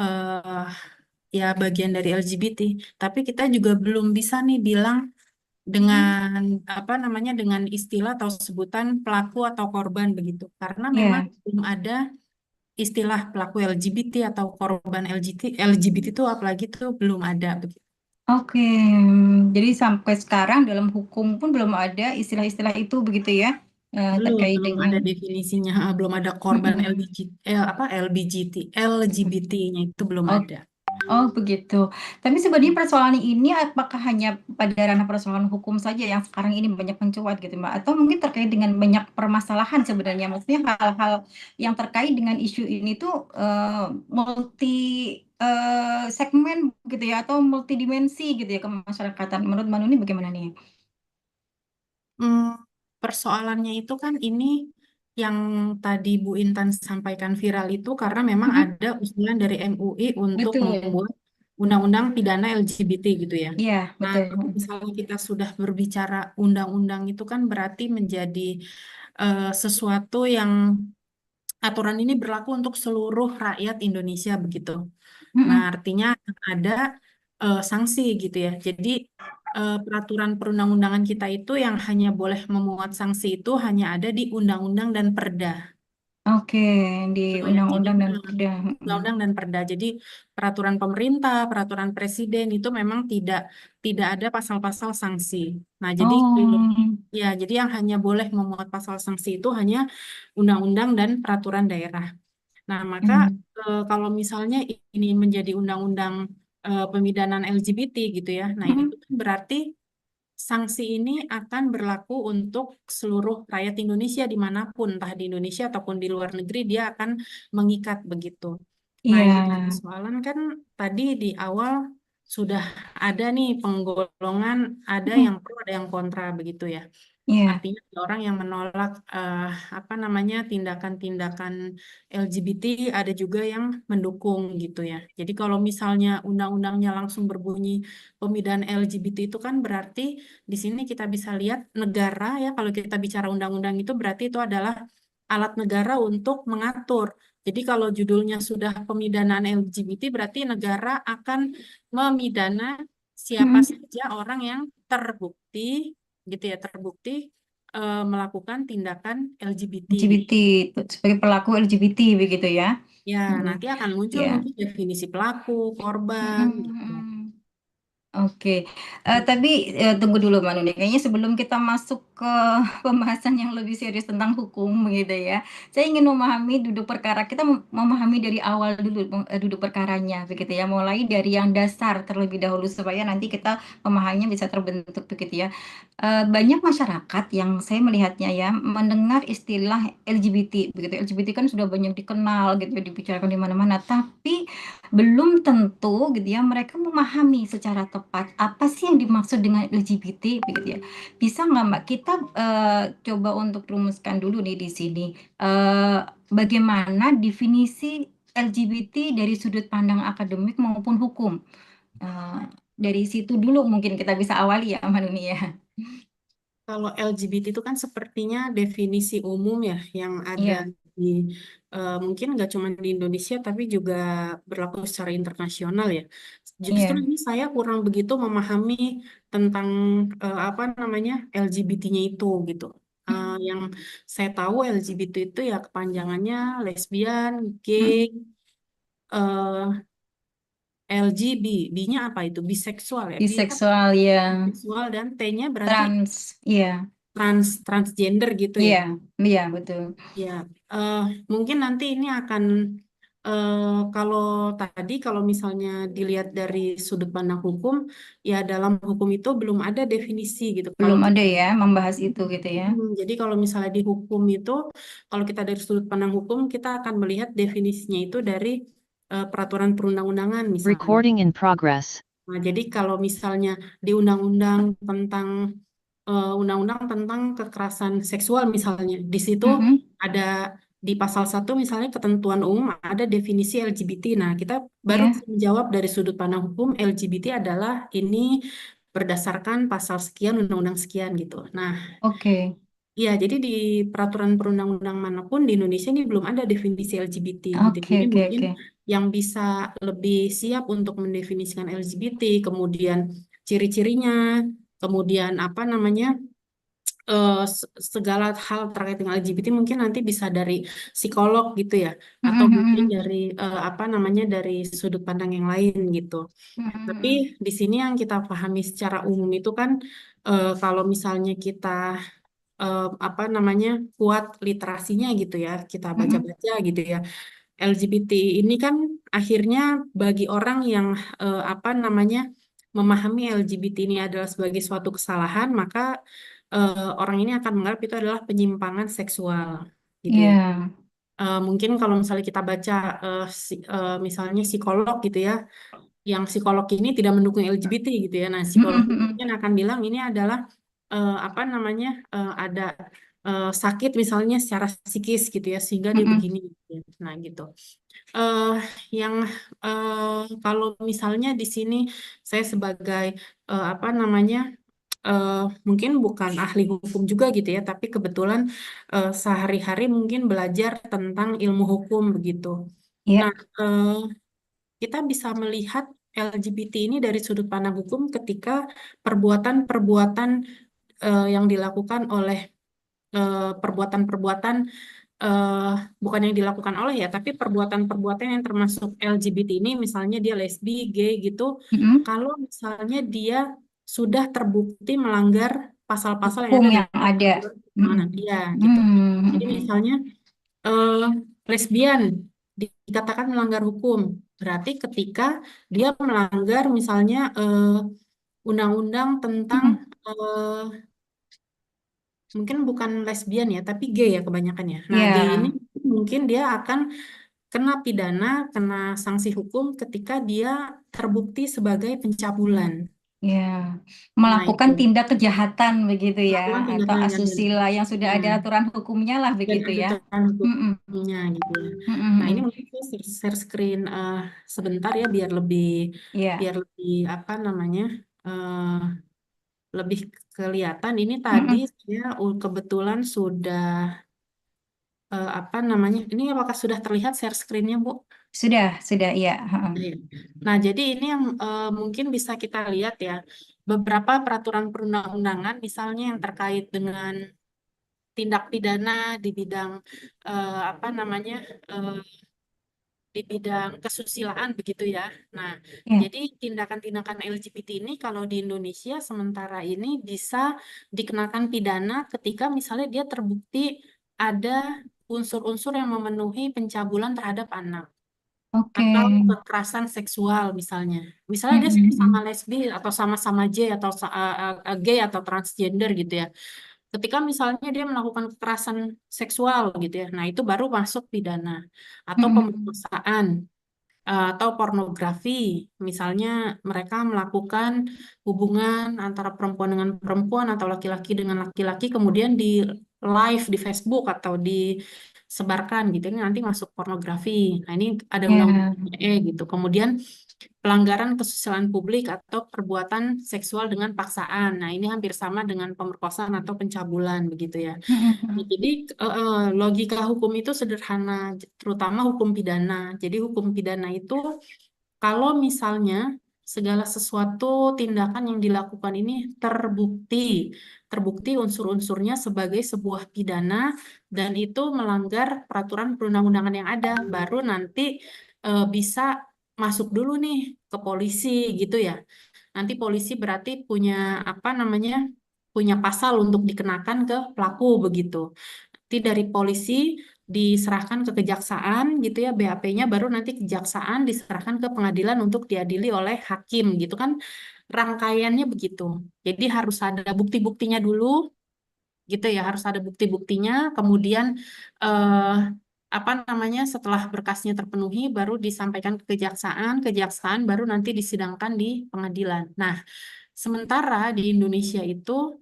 eh ya bagian dari LGBT. Tapi kita juga belum bisa nih bilang Mm-mm. dengan apa namanya dengan istilah atau sebutan pelaku atau korban begitu. Karena memang Ya, belum ada istilah pelaku LGBT atau korban LGBT itu apalagi itu belum ada begitu. oke. Jadi sampai sekarang dalam hukum pun belum ada istilah-istilah itu begitu ya, terkait Belum dengan. ada definisinya, belum ada korban Mm-mm. LGBT, apa LGBT-nya itu belum Oh, ada. oh begitu. Tapi sebenarnya persoalan ini apakah hanya pada ranah persoalan hukum saja yang sekarang ini banyak mencuat gitu Mbak? Atau mungkin terkait dengan banyak permasalahan sebenarnya? Maksudnya hal-hal yang terkait dengan isu ini tuh multi segmen gitu ya, atau multidimensi gitu ya ke masyarakatan. Menurut Mbak Nuni bagaimana nih? Hmm, persoalannya itu kan ini yang tadi Bu Intan sampaikan viral itu karena memang Mm-mm. ada usulan dari MUI untuk Betul. membuat undang-undang pidana LGBT gitu ya. Iya, Nah, betul. kalau misalnya kita sudah berbicara undang-undang itu kan berarti menjadi sesuatu yang aturan ini berlaku untuk seluruh rakyat Indonesia begitu. Nah, Mm-mm. artinya ada sanksi gitu ya. Jadi peraturan perundang-undangan kita itu yang hanya boleh memuat sanksi itu hanya ada di undang-undang dan perda. Oke, di Gitu ya. Jadi undang-undang dan perda. Mm-mm. undang-undang dan perda. Jadi peraturan pemerintah, peraturan presiden itu memang tidak ada pasal-pasal sanksi. Nah, jadi Oh. ya, jadi yang hanya boleh memuat pasal sanksi itu hanya undang-undang dan peraturan daerah. Nah, maka Mm. kalau misalnya ini menjadi undang-undang pemidanaan LGBT gitu ya. Nah, itu Mm-mm. kan berarti sanksi ini akan berlaku untuk seluruh rakyat Indonesia dimanapun, entah di Indonesia ataupun di luar negeri, dia akan mengikat begitu. Nah, Iya. yang jadi persoalan kan tadi di awal sudah ada nih penggolongan, ada Mm. yang pro, ada yang kontra begitu ya. Iya. Artinya ada orang yang menolak apa namanya tindakan-tindakan LGBT, ada juga yang mendukung gitu ya. Jadi kalau misalnya undang-undangnya langsung berbunyi pemidanaan LGBT itu kan berarti di sini kita bisa lihat negara ya kalau kita bicara undang-undang itu berarti itu adalah alat negara untuk mengatur. Jadi kalau judulnya sudah pemidanaan LGBT berarti negara akan memidana siapa Mm. saja orang yang terbukti gitu ya terbukti melakukan tindakan LGBT LGBT gitu. sebagai pelaku LGBT begitu ya. Ya, Mm. nanti akan muncul Ya. mungkin definisi pelaku, korban gitu. Mm. Oke, tapi tunggu dulu Mbak Nuni. Kayaknya sebelum kita masuk ke pembahasan yang lebih serius tentang hukum, gitu ya. Saya ingin memahami duduk perkara. Kita memahami dari awal dulu duduk perkaranya, begitu ya. Mulai dari yang dasar terlebih dahulu supaya nanti kita pemahamannya bisa terbentuk, begitu ya. Banyak masyarakat yang saya melihatnya ya mendengar istilah LGBT, begitu. LGBT kan sudah banyak dikenal, gitu ya, dibicarakan di mana-mana. Tapi belum tentu gitu ya mereka memahami secara tepat apa sih yang dimaksud dengan LGBT begitu ya. Bisa nggak Mbak kita coba untuk rumuskan dulu nih di sini eh, bagaimana definisi LGBT dari sudut pandang akademik maupun hukum. Eh, dari situ dulu mungkin kita bisa awali ya Mbak Nuni ya. Kalau LGBT itu kan sepertinya definisi umum ya yang ada Iya, di mungkin nggak cuma di Indonesia tapi juga berlaku secara internasional ya. Justru iya. ini saya kurang begitu memahami tentang apa namanya LGBT-nya itu gitu. Yang saya tahu LGBT itu ya kepanjangannya lesbian, gay, Mm, eh, LGB, B-nya apa itu? Biseksual ya. B kan biseksual ya, biseksual dan T-nya berarti trans, iya, transgender gitu ya. iya, iya betul. Ya, eh, mungkin nanti ini akan eh, kalau tadi kalau misalnya dilihat dari sudut pandang hukum, ya dalam hukum itu belum ada definisi gitu. Kalau Belum kita ada ya membahas itu gitu ya. jadi kalau misalnya di hukum itu, kalau kita dari sudut pandang hukum, kita akan melihat definisinya itu dari peraturan perundang-undangan misalnya. Recording in progress. Nah, jadi kalau misalnya di undang-undang tentang kekerasan seksual misalnya, di situ Mm-mm. ada di pasal 1 misalnya ketentuan umum ada definisi LGBT. Nah, kita baru Ya, bisa menjawab dari sudut pandang hukum LGBT adalah ini berdasarkan pasal sekian undang-undang sekian gitu. Nah, oke. Ya, jadi di peraturan perundang-undang manapun di Indonesia ini belum ada definisi LGBT gitu. Oke, Jadi oke, mungkin oke. yang bisa lebih siap untuk mendefinisikan LGBT, kemudian ciri-cirinya, kemudian apa namanya segala hal terkait dengan LGBT mungkin nanti bisa dari psikolog gitu ya, atau Mm-mm, mungkin mm-mm, dari apa namanya dari sudut pandang yang lain gitu. Tapi mm-mm, di sini yang kita pahami secara umum itu kan kalau misalnya kita apa namanya kuat literasinya gitu ya, kita mm-mm. baca-baca gitu ya. LGBT ini kan akhirnya bagi orang yang apa namanya memahami LGBT ini adalah sebagai suatu kesalahan, maka orang ini akan menganggap itu adalah penyimpangan seksual gitu ya. Iya. Mungkin kalau misalnya kita baca misalnya psikolog gitu ya, yang psikolog ini tidak mendukung LGBT gitu ya. Nah, psikolog Mm-mm, ini mm-mm. mungkin akan bilang ini adalah apa namanya ada sakit misalnya secara psikis gitu ya, sehingga dia Mm-mm. begini. Gitu ya. Nah, gitu. eh yang kalau misalnya di sini saya sebagai apa namanya eh, mungkin bukan ahli hukum juga gitu ya, tapi kebetulan sehari-hari mungkin belajar tentang ilmu hukum begitu. Iya. Nah, kita bisa melihat LGBT ini dari sudut pandang hukum ketika perbuatan-perbuatan yang dilakukan oleh perbuatan-perbuatan eh, bukan yang dilakukan oleh ya, tapi perbuatan-perbuatan yang termasuk LGBT ini, misalnya dia lesbi, gay gitu, Mm-mm. kalau misalnya dia sudah terbukti melanggar pasal-pasal yang Hukum ada yang dalam ada. peraturan Mm-mm. perundangan, iya gitu. Jadi Mm-mm. misalnya eh, lesbian dikatakan melanggar hukum, berarti ketika dia melanggar misalnya undang-undang tentang Mm-mm. eh, mungkin bukan lesbian ya, tapi gay ya kebanyakan ya. Nah, Iya. gay ini mungkin dia akan kena pidana, kena sanksi hukum ketika dia terbukti sebagai pencabulan. Ya, Nah, melakukan itu tindak kejahatan begitu ya, melakukan atau tindakan kejahatan. asusila yang sudah ada Nah, aturan hukumnya lah dan begitu ada ya. catatan Mm-mm. hukumnya gitu ya. Mm-mm, Nah, ini mm-mm. mungkin saya share screen sebentar ya Iya. biar lebih apa namanya eh, lebih kelihatan. Ini tadi Mm-mm. saya kebetulan sudah apa namanya? Ini apakah sudah terlihat share screen-nya, Bu? Sudah, iya. Heeh. Iya. Nah, jadi ini yang mungkin bisa kita lihat ya, beberapa peraturan perundang-undangan, misalnya yang terkait dengan tindak pidana di bidang apa namanya eh, di bidang kesusilaan begitu ya. Nah, Iya. jadi tindakan-tindakan LGBT ini kalau di Indonesia sementara ini bisa dikenakan pidana ketika misalnya dia terbukti ada unsur-unsur yang memenuhi pencabulan terhadap anak Oke. atau kekerasan seksual misalnya. Misalnya dia Mm-mm, sama mm-mm. lesbi atau sama-sama J atau gay atau transgender gitu ya. Ketika misalnya dia melakukan kekerasan seksual gitu ya. Nah, itu baru masuk pidana atau Mm-mm. pemerkosaan atau pornografi. Misalnya mereka melakukan hubungan antara perempuan dengan perempuan atau laki-laki dengan laki-laki kemudian di live di Facebook atau disebarkan gitu. Ini nanti masuk pornografi. Nah, ini ada undang-undang Ya. gitu. Kemudian pelanggaran kesusilaan publik atau perbuatan seksual dengan paksaan. Nah, ini hampir sama dengan pemerkosaan atau pencabulan begitu ya. Nah, Mm-mm. jadi logika hukum itu sederhana, terutama hukum pidana. Jadi hukum pidana itu kalau misalnya segala sesuatu tindakan yang dilakukan ini terbukti unsur-unsurnya sebagai sebuah pidana dan itu melanggar peraturan perundang-undangan yang ada, baru nanti bisa masuk dulu nih ke polisi gitu ya. Nanti polisi berarti punya apa namanya? Punya pasal untuk dikenakan ke pelaku begitu. Nanti dari polisi diserahkan ke kejaksaan gitu ya BAP-nya baru nanti kejaksaan diserahkan ke pengadilan untuk diadili oleh hakim gitu kan rangkaiannya begitu. Jadi harus ada bukti-buktinya dulu gitu ya harus ada bukti-buktinya kemudian eh, apa namanya setelah berkasnya terpenuhi baru disampaikan ke kejaksaan, kejaksaan baru nanti disidangkan di pengadilan. Nah, sementara di Indonesia itu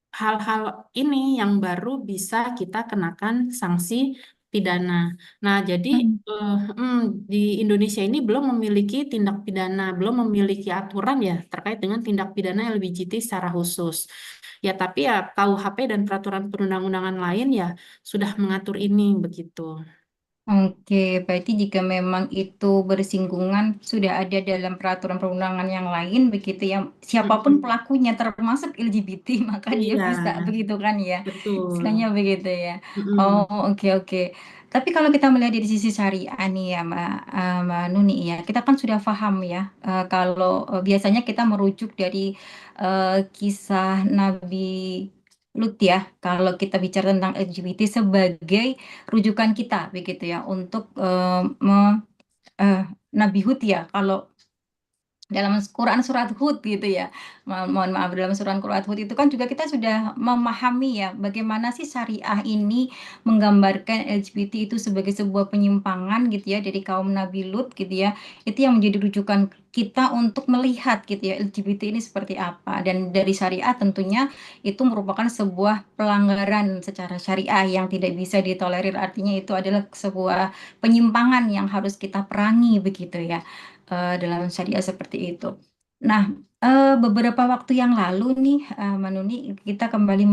hal-hal ini yang baru bisa kita kenakan sanksi pidana. Nah, jadi Mm-mm. eh, hmm, di Indonesia ini belum memiliki tindak pidana, belum memiliki aturan ya terkait dengan tindak pidana LGBT secara khusus. Ya, tapi ya KUHP dan peraturan perundang-undangan lain ya sudah mengatur ini begitu. Oke, berarti jika memang itu bersinggungan sudah ada dalam peraturan perundangan yang lain begitu ya, siapapun Mm-mm. pelakunya termasuk LGBT maka dia Iya, bisa begitu kan ya, istilahnya betul. begitu ya. Oh, Mm-mm. oke oke. Tapi kalau kita melihat dari sisi syariah nih ya Mbak Nuni ya, kita kan sudah paham ya kalau biasanya kita merujuk dari kisah Nabi Lut ya, kalau kita bicara tentang LGBT sebagai rujukan kita begitu ya untuk eh, Nabi Hud ya kalau dalam Quran surat Hud gitu ya. Mohon maaf dalam surat Quran Hud itu kan juga kita sudah memahami ya bagaimana sih syariah ini menggambarkan LGBT itu sebagai sebuah penyimpangan gitu ya dari kaum Nabi Lut gitu ya. Itu yang menjadi rujukan kita untuk melihat gitu ya LGBT ini seperti apa, dan dari syariah tentunya itu merupakan sebuah pelanggaran secara syariah yang tidak bisa ditolerir, artinya itu adalah sebuah penyimpangan yang harus kita perangi begitu ya dalam syariah seperti itu. Nah, beberapa waktu yang lalu nih, Manuni, kita kembali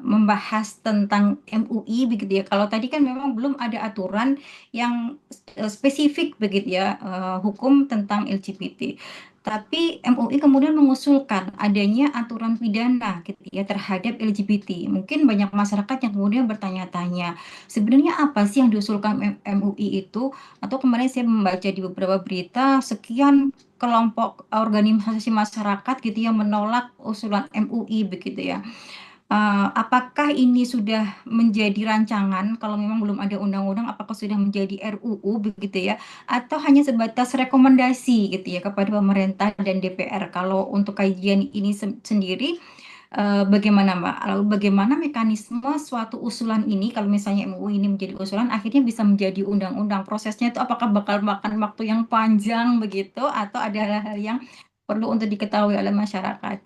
membahas tentang MUI begitu ya. Kalau tadi kan memang belum ada aturan yang spesifik begitu ya, hukum tentang LGBT. Tapi MUI kemudian mengusulkan adanya aturan pidana gitu ya terhadap LGBT. Mungkin banyak masyarakat yang kemudian bertanya-tanya, sebenarnya apa sih yang diusulkan MUI itu? Atau kemarin saya membaca di beberapa berita sekian kelompok organisasi masyarakat gitu yang menolak usulan MUI begitu ya. Apakah ini sudah menjadi rancangan kalau memang belum ada undang-undang, apakah sudah menjadi RUU begitu ya, atau hanya sebatas rekomendasi gitu ya kepada pemerintah dan DPR? Kalau untuk kajian ini sendiri bagaimana Mbak? Lalu bagaimana mekanisme suatu usulan ini kalau misalnya MUU ini menjadi usulan akhirnya bisa menjadi undang-undang? Prosesnya itu apakah bakal makan waktu yang panjang begitu atau ada hal-hal yang perlu untuk diketahui oleh masyarakat?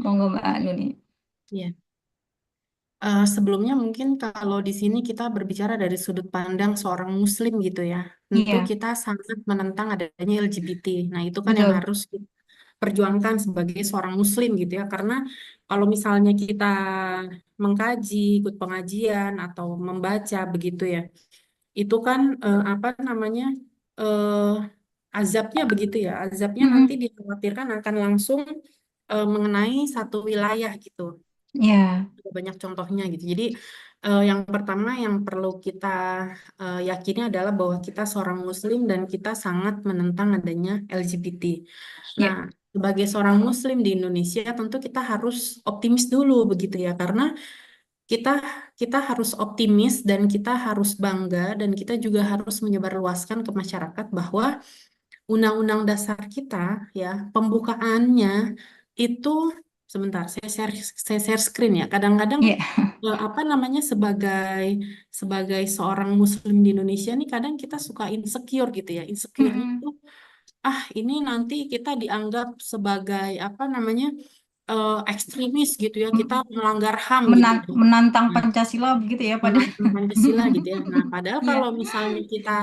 Monggo Mbak Nuni. Ya. Sebelumnya mungkin kalau di sini kita berbicara dari sudut pandang seorang Muslim gitu ya, tentu Iya, kita sangat menentang adanya LGBT. Nah, itu kan yang betul. harus kita perjuangkan sebagai seorang Muslim gitu ya, karena kalau misalnya kita mengkaji, ikut pengajian atau membaca begitu ya, itu kan apa namanya eh, azabnya begitu ya, azabnya nanti Mm-mm. dikhawatirkan akan langsung mengenai satu wilayah gitu. Iya. Ada banyak contohnya gitu. Jadi yang pertama yang perlu kita yakini adalah bahwa kita seorang Muslim dan kita sangat menentang adanya LGBT. Nah, Iya. sebagai seorang Muslim di Indonesia tentu kita harus optimis dulu begitu ya, karena kita kita harus optimis dan kita harus bangga dan kita juga harus menyebarluaskan ke masyarakat bahwa Undang-Undang Dasar kita ya pembukaannya itu sebentar saya share screen ya. Kadang-kadang Iya. apa namanya sebagai sebagai seorang Muslim di Indonesia nih kadang kita suka insecure gitu ya. Insecure-nya itu Mm-mm. ini nanti kita dianggap sebagai apa namanya ekstremis gitu ya. Kita melanggar HAM gitu ya. Menantang Nah, Pancasila begitu ya pada. menantang Pancasila gitu ya. Nah, padahal Iya. kalau misalnya kita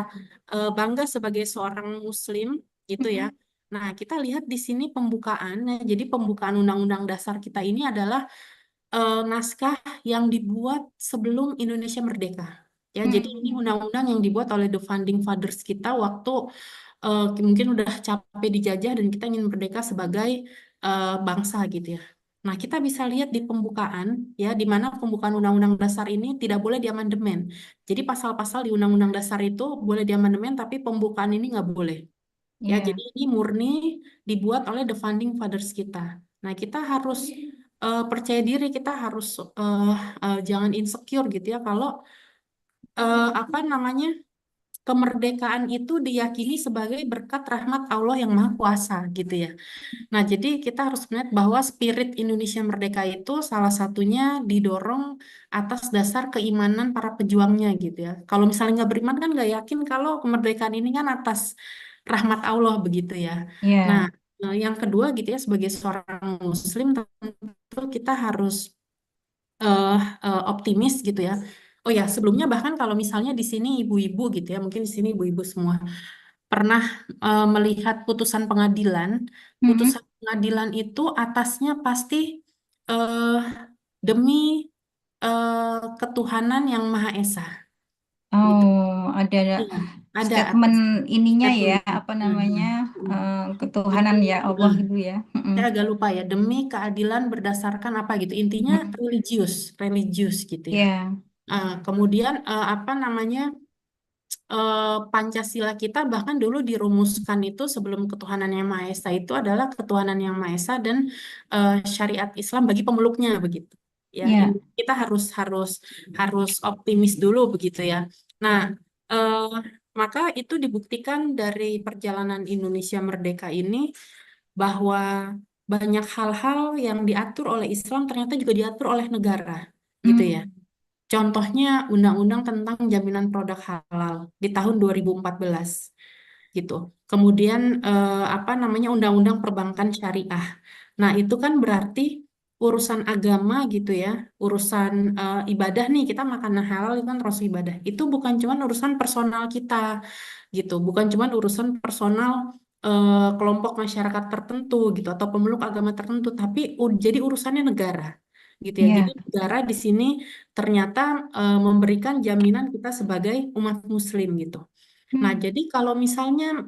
bangga sebagai seorang Muslim gitu ya. Mm-mm. Nah, kita lihat di sini pembukaannya. Jadi pembukaan Undang-Undang Dasar kita ini adalah naskah yang dibuat sebelum Indonesia merdeka. Ya, jadi ini Mm-mm. undang-undang yang dibuat oleh the founding fathers kita waktu mungkin udah capek dijajah dan kita ingin merdeka sebagai bangsa gitu ya. Nah, kita bisa lihat di pembukaan ya, di mana pembukaan Undang-Undang Dasar ini tidak boleh diamandemen. Jadi pasal-pasal di Undang-Undang Dasar itu boleh diamandemen, tapi pembukaan ini nggak boleh. Ya, jadi Iya. ini murni dibuat oleh the founding fathers kita. Nah, kita harus percaya diri, kita harus eh, jangan insecure gitu ya. Kalau apa namanya kemerdekaan itu diyakini sebagai berkat rahmat Allah yang Maha Kuasa gitu ya. Nah, jadi kita harus melihat bahwa spirit Indonesia Merdeka itu salah satunya didorong atas dasar keimanan para pejuangnya gitu ya. Kalau misalnya nggak beriman kan nggak yakin kalau kemerdekaan ini kan atas rahmat Allah begitu ya. Nah, Iya. yang kedua gitu ya sebagai seorang Muslim tentu kita harus eh, optimis gitu ya. Oh ya, sebelumnya bahkan kalau misalnya di sini ibu-ibu gitu ya, mungkin di sini ibu-ibu semua pernah melihat putusan pengadilan. Mm-mm. Putusan pengadilan itu atasnya pasti eh, demi ketuhanan yang Maha Esa gitu. Oh, ada Iya, ada statement ininya ya, statement. apa Mhm. namanya, Mhm. ketuhanan Demi, ya Allah eh, itu ya. Mm-mm. saya agak lupa ya, demi keadilan berdasarkan apa gitu. Intinya Mm. religius, religius gitu ya. Ya, Kemudian apa namanya Pancasila kita bahkan dulu dirumuskan itu sebelum ketuhanan yang Maha Esa itu adalah ketuhanan yang Maha Esa dan syariat Islam bagi pemeluknya begitu. Ya, ini ya. kita harus harus harus optimis dulu begitu ya. Nah, eh, maka itu dibuktikan dari perjalanan Indonesia merdeka ini bahwa banyak hal-hal yang diatur oleh Islam ternyata juga diatur oleh negara gitu ya. Mm. Contohnya Undang-Undang tentang Jaminan Produk Halal di tahun 2014 gitu. Kemudian apa namanya Undang-Undang Perbankan Syariah. Nah, itu kan berarti urusan agama gitu ya, urusan ibadah nih kita makan halal itu kan terus ibadah. Itu bukan cuma urusan personal kita gitu, bukan cuma urusan personal kelompok masyarakat tertentu gitu atau pemeluk agama tertentu, tapi jadi urusannya negara gitu ya. Jadi Ya. negara di sini ternyata memberikan jaminan kita sebagai umat muslim gitu. Nah, Mm. jadi kalau misalnya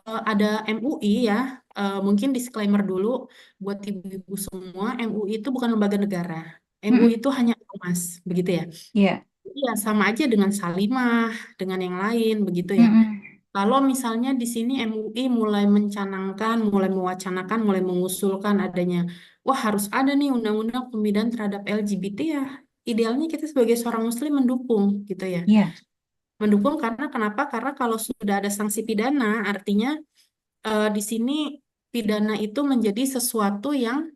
ada MUI ya, mungkin disclaimer dulu buat ibu-ibu semua, MUI itu bukan lembaga negara. MUI Mm-mm. itu hanya ormas, begitu ya. Ya. Jadi ya sama aja dengan Salimah, dengan yang lain, begitu ya. Mm-mm. Kalau misalnya di sini MUI mulai mencanangkan, mulai mewacanakan, mulai mengusulkan adanya, wah harus ada nih undang-undang pembinaan terhadap LGBT ya. Idealnya kita sebagai seorang Muslim mendukung, gitu ya. Ya. Mendukung karena kenapa? Karena kalau sudah ada sanksi pidana, artinya di sini pidana itu menjadi sesuatu yang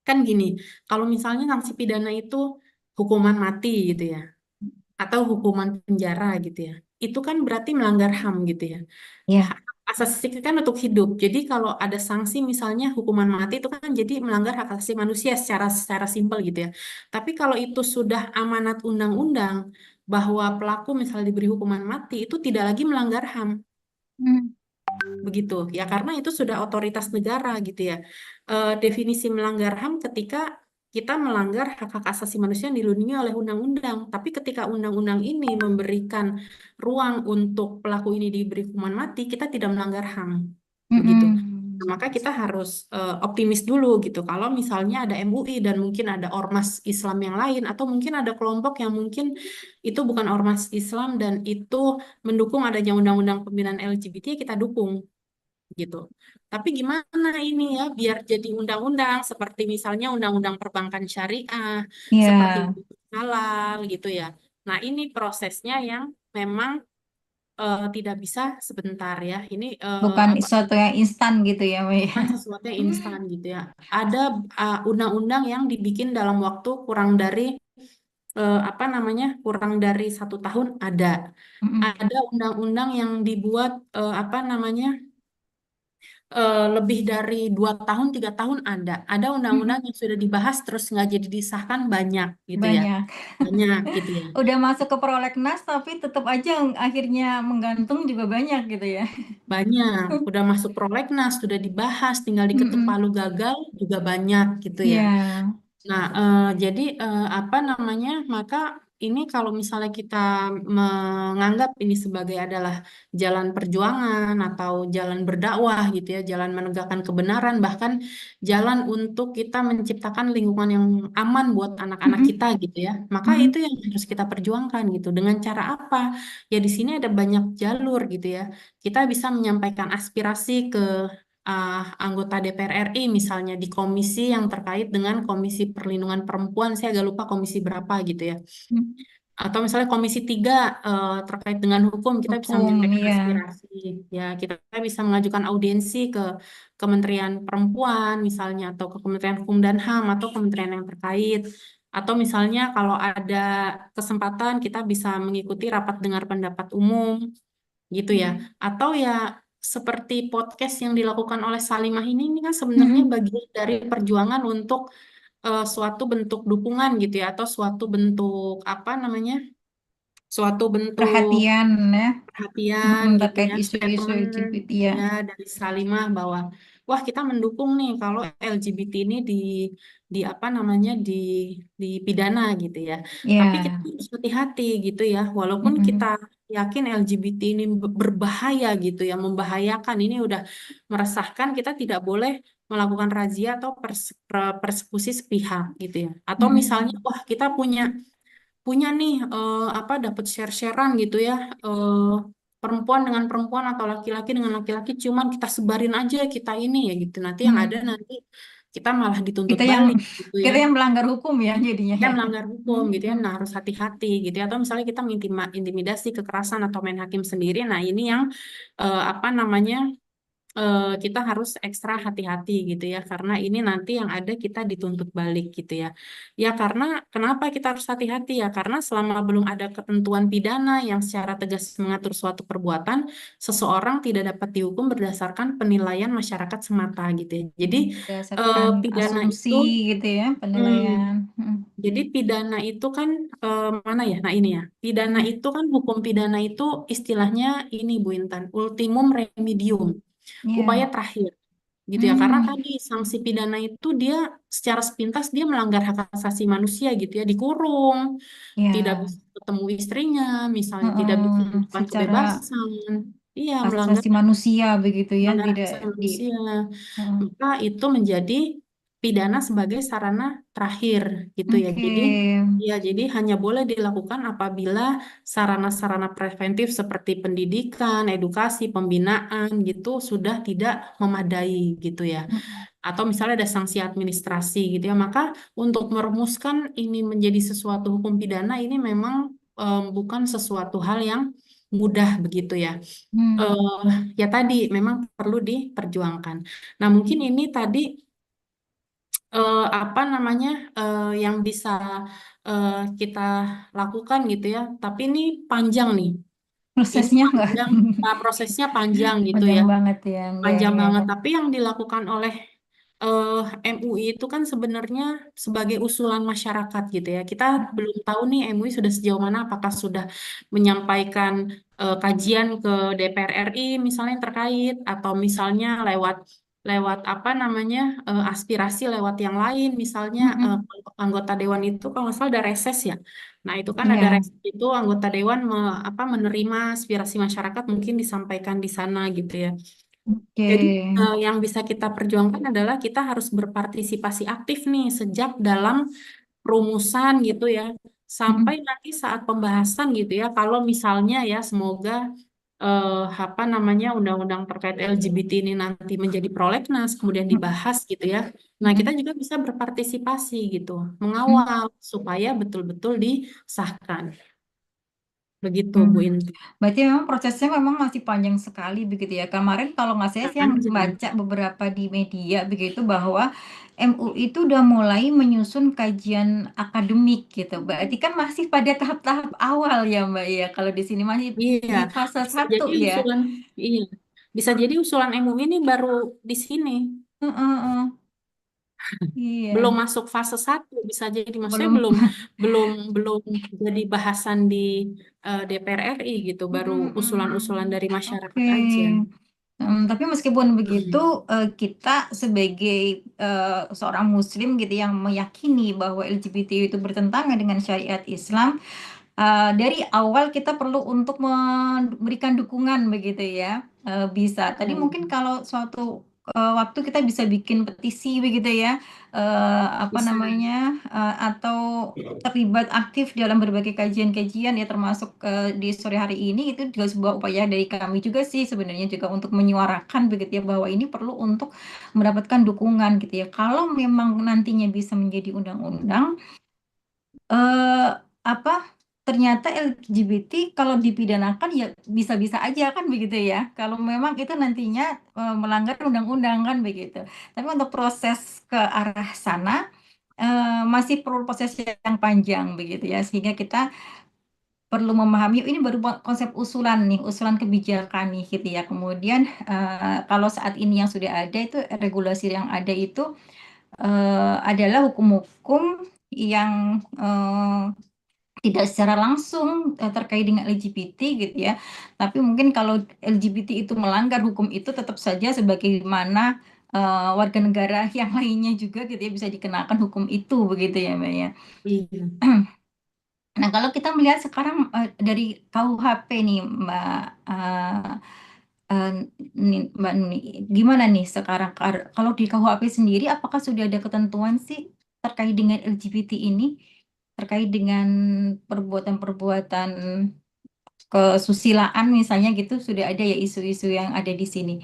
kan gini. Kalau misalnya sanksi pidana itu hukuman mati gitu ya, atau hukuman penjara gitu ya, itu kan berarti melanggar HAM gitu ya. Ya. Hak asasi kan untuk hidup. Jadi kalau ada sanksi misalnya hukuman mati itu kan jadi melanggar hak asasi manusia secara secara simpel gitu ya. Tapi kalau itu sudah amanat undang-undang bahwa pelaku misalnya diberi hukuman mati itu tidak lagi melanggar HAM Mm. begitu ya karena itu sudah otoritas negara gitu ya. Definisi melanggar HAM ketika kita melanggar hak-hak asasi manusia yang dilindungi oleh undang-undang. Tapi ketika undang-undang ini memberikan ruang untuk pelaku ini diberi hukuman mati, kita tidak melanggar HAM begitu. Nah, Mm-mm. maka kita harus optimis dulu gitu. Kalau misalnya ada MUI dan mungkin ada ormas Islam yang lain atau mungkin ada kelompok yang mungkin itu bukan ormas Islam dan itu mendukung adanya undang-undang pembinaan LGBT, kita dukung gitu. Tapi gimana ini ya biar jadi undang-undang seperti misalnya undang-undang perbankan syariah, seperti Ya. halal gitu ya. Nah, ini prosesnya yang memang tidak bisa sebentar ya. Ini Bukan apa sesuatu yang instan gitu ya, Mbak ya. bukan sesuatu yang instan gitu ya. Ada undang-undang yang dibikin dalam waktu kurang dari apa namanya kurang dari 1 tahun ada. Mm-mm. Ada undang-undang yang dibuat apa namanya lebih dari 2 tahun, 3 tahun ada. Ada undang-undang Mm-mm. yang sudah dibahas terus nggak jadi disahkan banyak gitu ya. Banyak. Banyak gitu ya. Udah masuk ke prolegnas tapi tetap aja akhirnya menggantung juga banyak gitu ya. Banyak. Udah masuk prolegnas, sudah dibahas, tinggal diketuk Mm-mm. palu gagal juga banyak gitu ya. Ya. Nah, jadi apa namanya? Maka ini kalau misalnya kita menganggap ini sebagai adalah jalan perjuangan atau jalan berdakwah gitu ya, jalan menegakkan kebenaran, bahkan jalan untuk kita menciptakan lingkungan yang aman buat anak-anak kita Mm-mm. gitu ya. Maka itu Mm-mm. yang harus kita perjuangkan gitu. Dengan cara apa? Ya di sini ada banyak jalur gitu ya. Kita bisa menyampaikan aspirasi ke anggota DPR RI misalnya di komisi yang terkait dengan Komisi Perlindungan Perempuan, saya agak lupa komisi berapa gitu ya. Mm. Atau misalnya Komisi 3 terkait dengan hukum, kita bisa Hukum menyampaikan ya. aspirasi. Ya, kita bisa mengajukan audiensi ke Kementerian Perempuan misalnya atau ke Kementerian Hukum dan HAM atau kementerian yang terkait. Atau misalnya kalau ada kesempatan kita bisa mengikuti rapat dengar pendapat umum gitu ya. Mm. Atau ya seperti podcast yang dilakukan oleh Salimah ini kan sebenarnya Mm-mm. bagian dari perjuangan untuk suatu bentuk dukungan gitu ya atau suatu bentuk apa namanya suatu bentuk Perhatian ya. perhatian gitu Terkait ya, isu-isu statement LGBT ya. ya dari Salimah bahwa wah kita mendukung nih kalau LGBT ini di apa namanya dipidana gitu ya. Tapi kita Ya. harus hati-hati gitu ya, walaupun kita Mm-mm. yakin LGBT ini berbahaya gitu ya, membahayakan ini udah meresahkan, kita tidak boleh melakukan razia atau persekusi sepihak gitu ya. Atau misalnya Mm-mm. wah kita punya nih apa dapat share-sharean gitu ya, eh, perempuan dengan perempuan atau laki-laki dengan laki-laki cuman kita sebarin aja kita ini ya gitu, nanti yang ada Mm. nanti kita malah dituntut Kita yang balik gitu ya, kita yang melanggar hukum ya jadinya kita ya. melanggar hukum gitu ya. Nah, Mm-mm. harus hati-hati gitu ya, atau misalnya kita intimidasi kekerasan atau main hakim sendiri, nah ini yang apa namanya kita harus ekstra hati-hati gitu ya, karena ini nanti yang ada kita dituntut balik gitu ya. Ya karena kenapa kita harus hati-hati ya? Karena selama belum ada ketentuan pidana yang secara tegas mengatur suatu perbuatan, seseorang tidak dapat dihukum berdasarkan penilaian masyarakat semata gitu ya. Jadi Berdasarkan pidana asumsi itu, gitu ya, hmm, penilaian. Mm. jadi pidana itu kan mana ya? Nah ini ya, pidana Mm. itu kan hukum pidana itu istilahnya ini Bu Intan, ultimum remedium, upaya Ya. terakhir gitu ya, karena Mm. tadi sanksi pidana itu dia secara sepintas dia melanggar hak asasi manusia gitu ya, dikurung, tidak Ya. bisa ketemu istrinya misalnya, tidak bisa Mm-mm. melakukan Secara kebebasan, iya hak melanggar asasi manusia begitu ya, melanggar hak tidak asasi di. manusia, Mm. maka itu menjadi pidana sebagai sarana terakhir gitu ya. Oke. Jadi ya, jadi hanya boleh dilakukan apabila sarana-sarana preventif seperti pendidikan, edukasi, pembinaan gitu sudah tidak memadai gitu ya. Mm. Atau misalnya ada sanksi administrasi gitu ya. Maka untuk merumuskan ini menjadi sesuatu hukum pidana ini memang bukan sesuatu hal yang mudah begitu ya. Hmm. eh Ya tadi memang perlu diperjuangkan. Nah, mungkin ini tadi apa namanya yang bisa eh, kita lakukan gitu ya. Tapi ini panjang nih. Ini Prosesnya enggak panjang, prosesnya panjang gitu panjang ya. banget ya, enggak Panjang ya. banget. Tapi yang dilakukan oleh eh, MUI itu kan sebenarnya sebagai usulan masyarakat gitu ya. Kita belum tahu nih MUI sudah sejauh mana, apakah sudah menyampaikan kajian ke DPR RI misalnya yang terkait, atau misalnya lewat lewat apa namanya aspirasi lewat yang lain, misalnya Mm-mm. anggota dewan itu kalau nggak salah ada reses ya. Nah itu kan ada Iya. reses itu anggota dewan apa menerima aspirasi masyarakat mungkin disampaikan di sana gitu ya. Oke. Jadi yang bisa kita perjuangkan adalah kita harus berpartisipasi aktif nih sejak dalam rumusan gitu ya, sampai Mm-mm. nanti saat pembahasan gitu ya. Kalau misalnya ya semoga apa namanya undang-undang terkait LGBT ini nanti menjadi prolegnas kemudian dibahas gitu ya. Nah kita Mm-mm. juga bisa berpartisipasi gitu, Mm. mengawal supaya betul-betul disahkan. Begitu Bu Hmm. Inti. Berarti memang prosesnya memang masih panjang sekali begitu ya. Kemarin kalau nggak saya sih yang Panjang. baca beberapa di media begitu bahwa MUI itu udah mulai menyusun kajian akademik gitu. Berarti kan masih pada tahap-tahap awal ya Mbak ya. Kalau di sini masih Iya, di fase bisa satu jadi ya. usulan, iya, bisa jadi usulan MUI ini baru di sini, Heeh, heeh. belum Iya, masuk fase satu, bisa jadi maksudnya belum. belum belum belum jadi bahasan di DPR RI gitu, baru Mm, usulan-usulan mm. dari Oke. masyarakat aja. Tapi meskipun begitu, Hmm. kita sebagai seorang Muslim gitu yang meyakini bahwa LGBT itu bertentangan dengan syariat Islam, dari awal kita perlu untuk memberikan dukungan begitu ya. Bisa. Tadi mungkin Hmm. kalau suatu waktu kita bisa bikin petisi begitu ya, apa Bisa. namanya, atau terlibat aktif dalam berbagai kajian-kajian ya termasuk di sore hari ini itu juga sebuah upaya dari kami juga sih sebenarnya juga untuk menyuarakan begitu ya bahwa ini perlu untuk mendapatkan dukungan gitu ya. Kalau memang nantinya bisa menjadi undang-undang, eh apa ternyata LGBT kalau dipidanakan ya bisa-bisa aja kan begitu ya. Kalau memang itu nantinya melanggar undang-undang kan begitu. Tapi untuk proses ke arah sana masih perlu proses yang panjang begitu ya. Sehingga kita perlu memahami ini baru konsep usulan nih, usulan kebijakan nih gitu ya. Kemudian kalau saat ini yang sudah ada itu regulasi yang ada itu adalah hukum-hukum yang tidak secara langsung terkait dengan LGBT gitu ya. Tapi mungkin kalau LGBT itu melanggar hukum itu tetap saja sebagaimana warga negara yang lainnya juga gitu ya bisa dikenakan hukum itu begitu ya Mbak ya. Iya, Nah, kalau kita melihat sekarang dari KUHP nih Mbak eh, Mbak Nuni, gimana nih sekarang kalau di KUHP sendiri apakah sudah ada ketentuan sih terkait dengan LGBT ini? Terkait dengan perbuatan-perbuatan kesusilaan misalnya gitu sudah ada ya isu-isu yang ada di sini.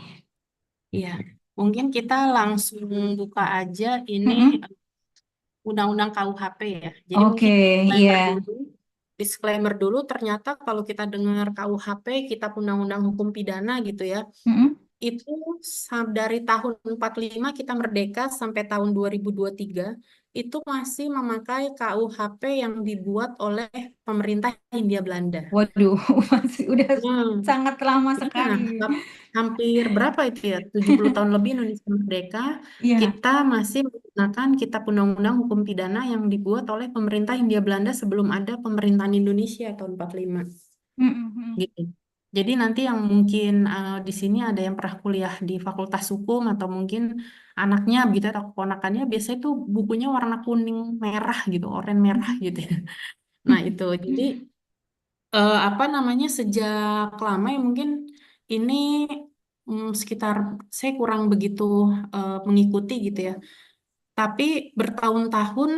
iya. Mungkin kita langsung buka aja ini Mm-mm. Undang-Undang KUHP ya. Jadi Oke, mungkin iya. disclaimer dulu. Disclaimer dulu, ternyata kalau kita dengar KUHP, Kitab Undang-Undang Hukum Pidana gitu ya, Mm-mm. itu dari tahun 45 kita merdeka sampai tahun 2023 itu masih memakai KUHP yang dibuat oleh pemerintah Hindia Belanda. Waduh, masih udah Hmm. sangat lama Iya, sekali. hampir berapa itu ya? 70 tahun lebih Indonesia merdeka, Iya. kita masih menggunakan Kitab Undang-Undang Hukum Pidana yang dibuat oleh pemerintah Hindia Belanda sebelum ada pemerintahan Indonesia tahun 45 Mm-mm. gitu. Jadi nanti yang mungkin di sini ada yang pernah kuliah di Fakultas Hukum atau mungkin anaknya begitu atau keponakannya biasanya itu bukunya warna kuning merah gitu, oranye merah gitu ya. Nah, itu. Jadi apa namanya sejak lama ya mungkin ini sekitar saya kurang begitu mengikuti gitu ya. Tapi bertahun-tahun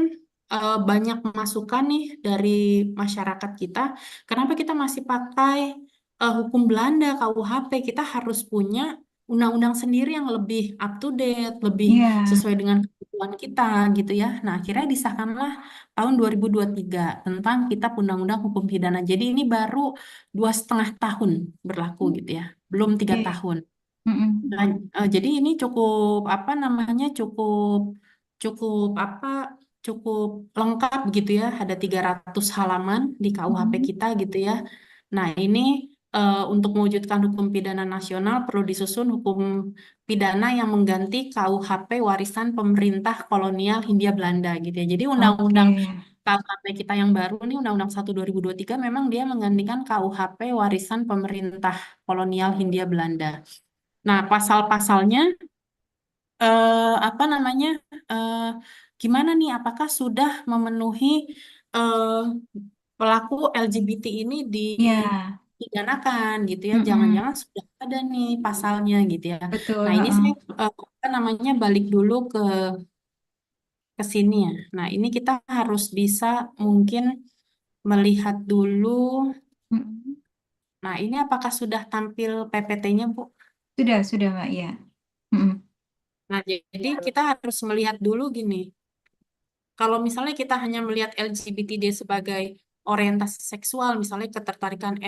banyak masukan nih dari masyarakat kita. Kenapa kita masih pakai hukum Belanda KUHP? Kita harus punya undang-undang sendiri yang lebih up to date, lebih Iya. sesuai dengan kebutuhan kita gitu ya. Nah, akhirnya disahkanlah tahun 2023 tentang Kitab Undang-Undang Hukum Pidana. Jadi ini baru 2,5 tahun berlaku gitu ya, belum 3 tahun. Mm-mm. Nah, jadi ini cukup apa namanya cukup cukup apa cukup lengkap gitu ya. Ada 300 halaman di KUHP Mm-mm. kita gitu ya. Nah, ini untuk mewujudkan hukum pidana nasional perlu disusun hukum pidana yang mengganti KUHP warisan pemerintah kolonial Hindia Belanda gitu ya. Jadi Oke. undang-undang KUHP kita yang baru nih Undang-Undang 1 2023 memang dia menggantikan KUHP warisan pemerintah kolonial Hindia Belanda. Nah, pasal-pasalnya apa namanya? eh, gimana nih? Apakah sudah memenuhi eh, pelaku LGBT ini Iya. dipidanakan gitu ya? Mm-mm. Jangan-jangan sudah ada nih pasalnya gitu ya. Betul. Nah, ini Heeh. saya apa namanya balik dulu ke sini ya. Nah, ini kita harus bisa mungkin melihat dulu. Mm-mm. Nah, ini apakah sudah tampil PPT-nya, Bu? Sudah Mbak, ya. Mm-mm. Nah, jadi kita harus melihat dulu gini. Kalau misalnya kita hanya melihat LGBT dia sebagai orientasi seksual, misalnya ketertarikan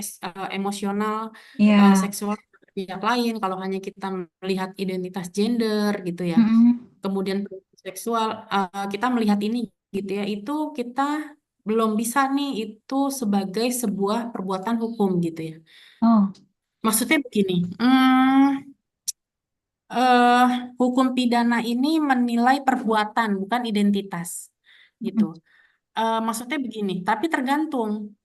emosional, Iya. seksual pada pihak lain, kalau hanya kita melihat identitas gender gitu ya, Mm-mm. kemudian seksual, kita melihat ini gitu ya, itu kita belum bisa nih itu sebagai sebuah perbuatan hukum gitu ya. Oh. Maksudnya begini, eh, hukum pidana ini menilai perbuatan bukan identitas gitu. Mm-mm. Maksudnya begini, tapi tergantung.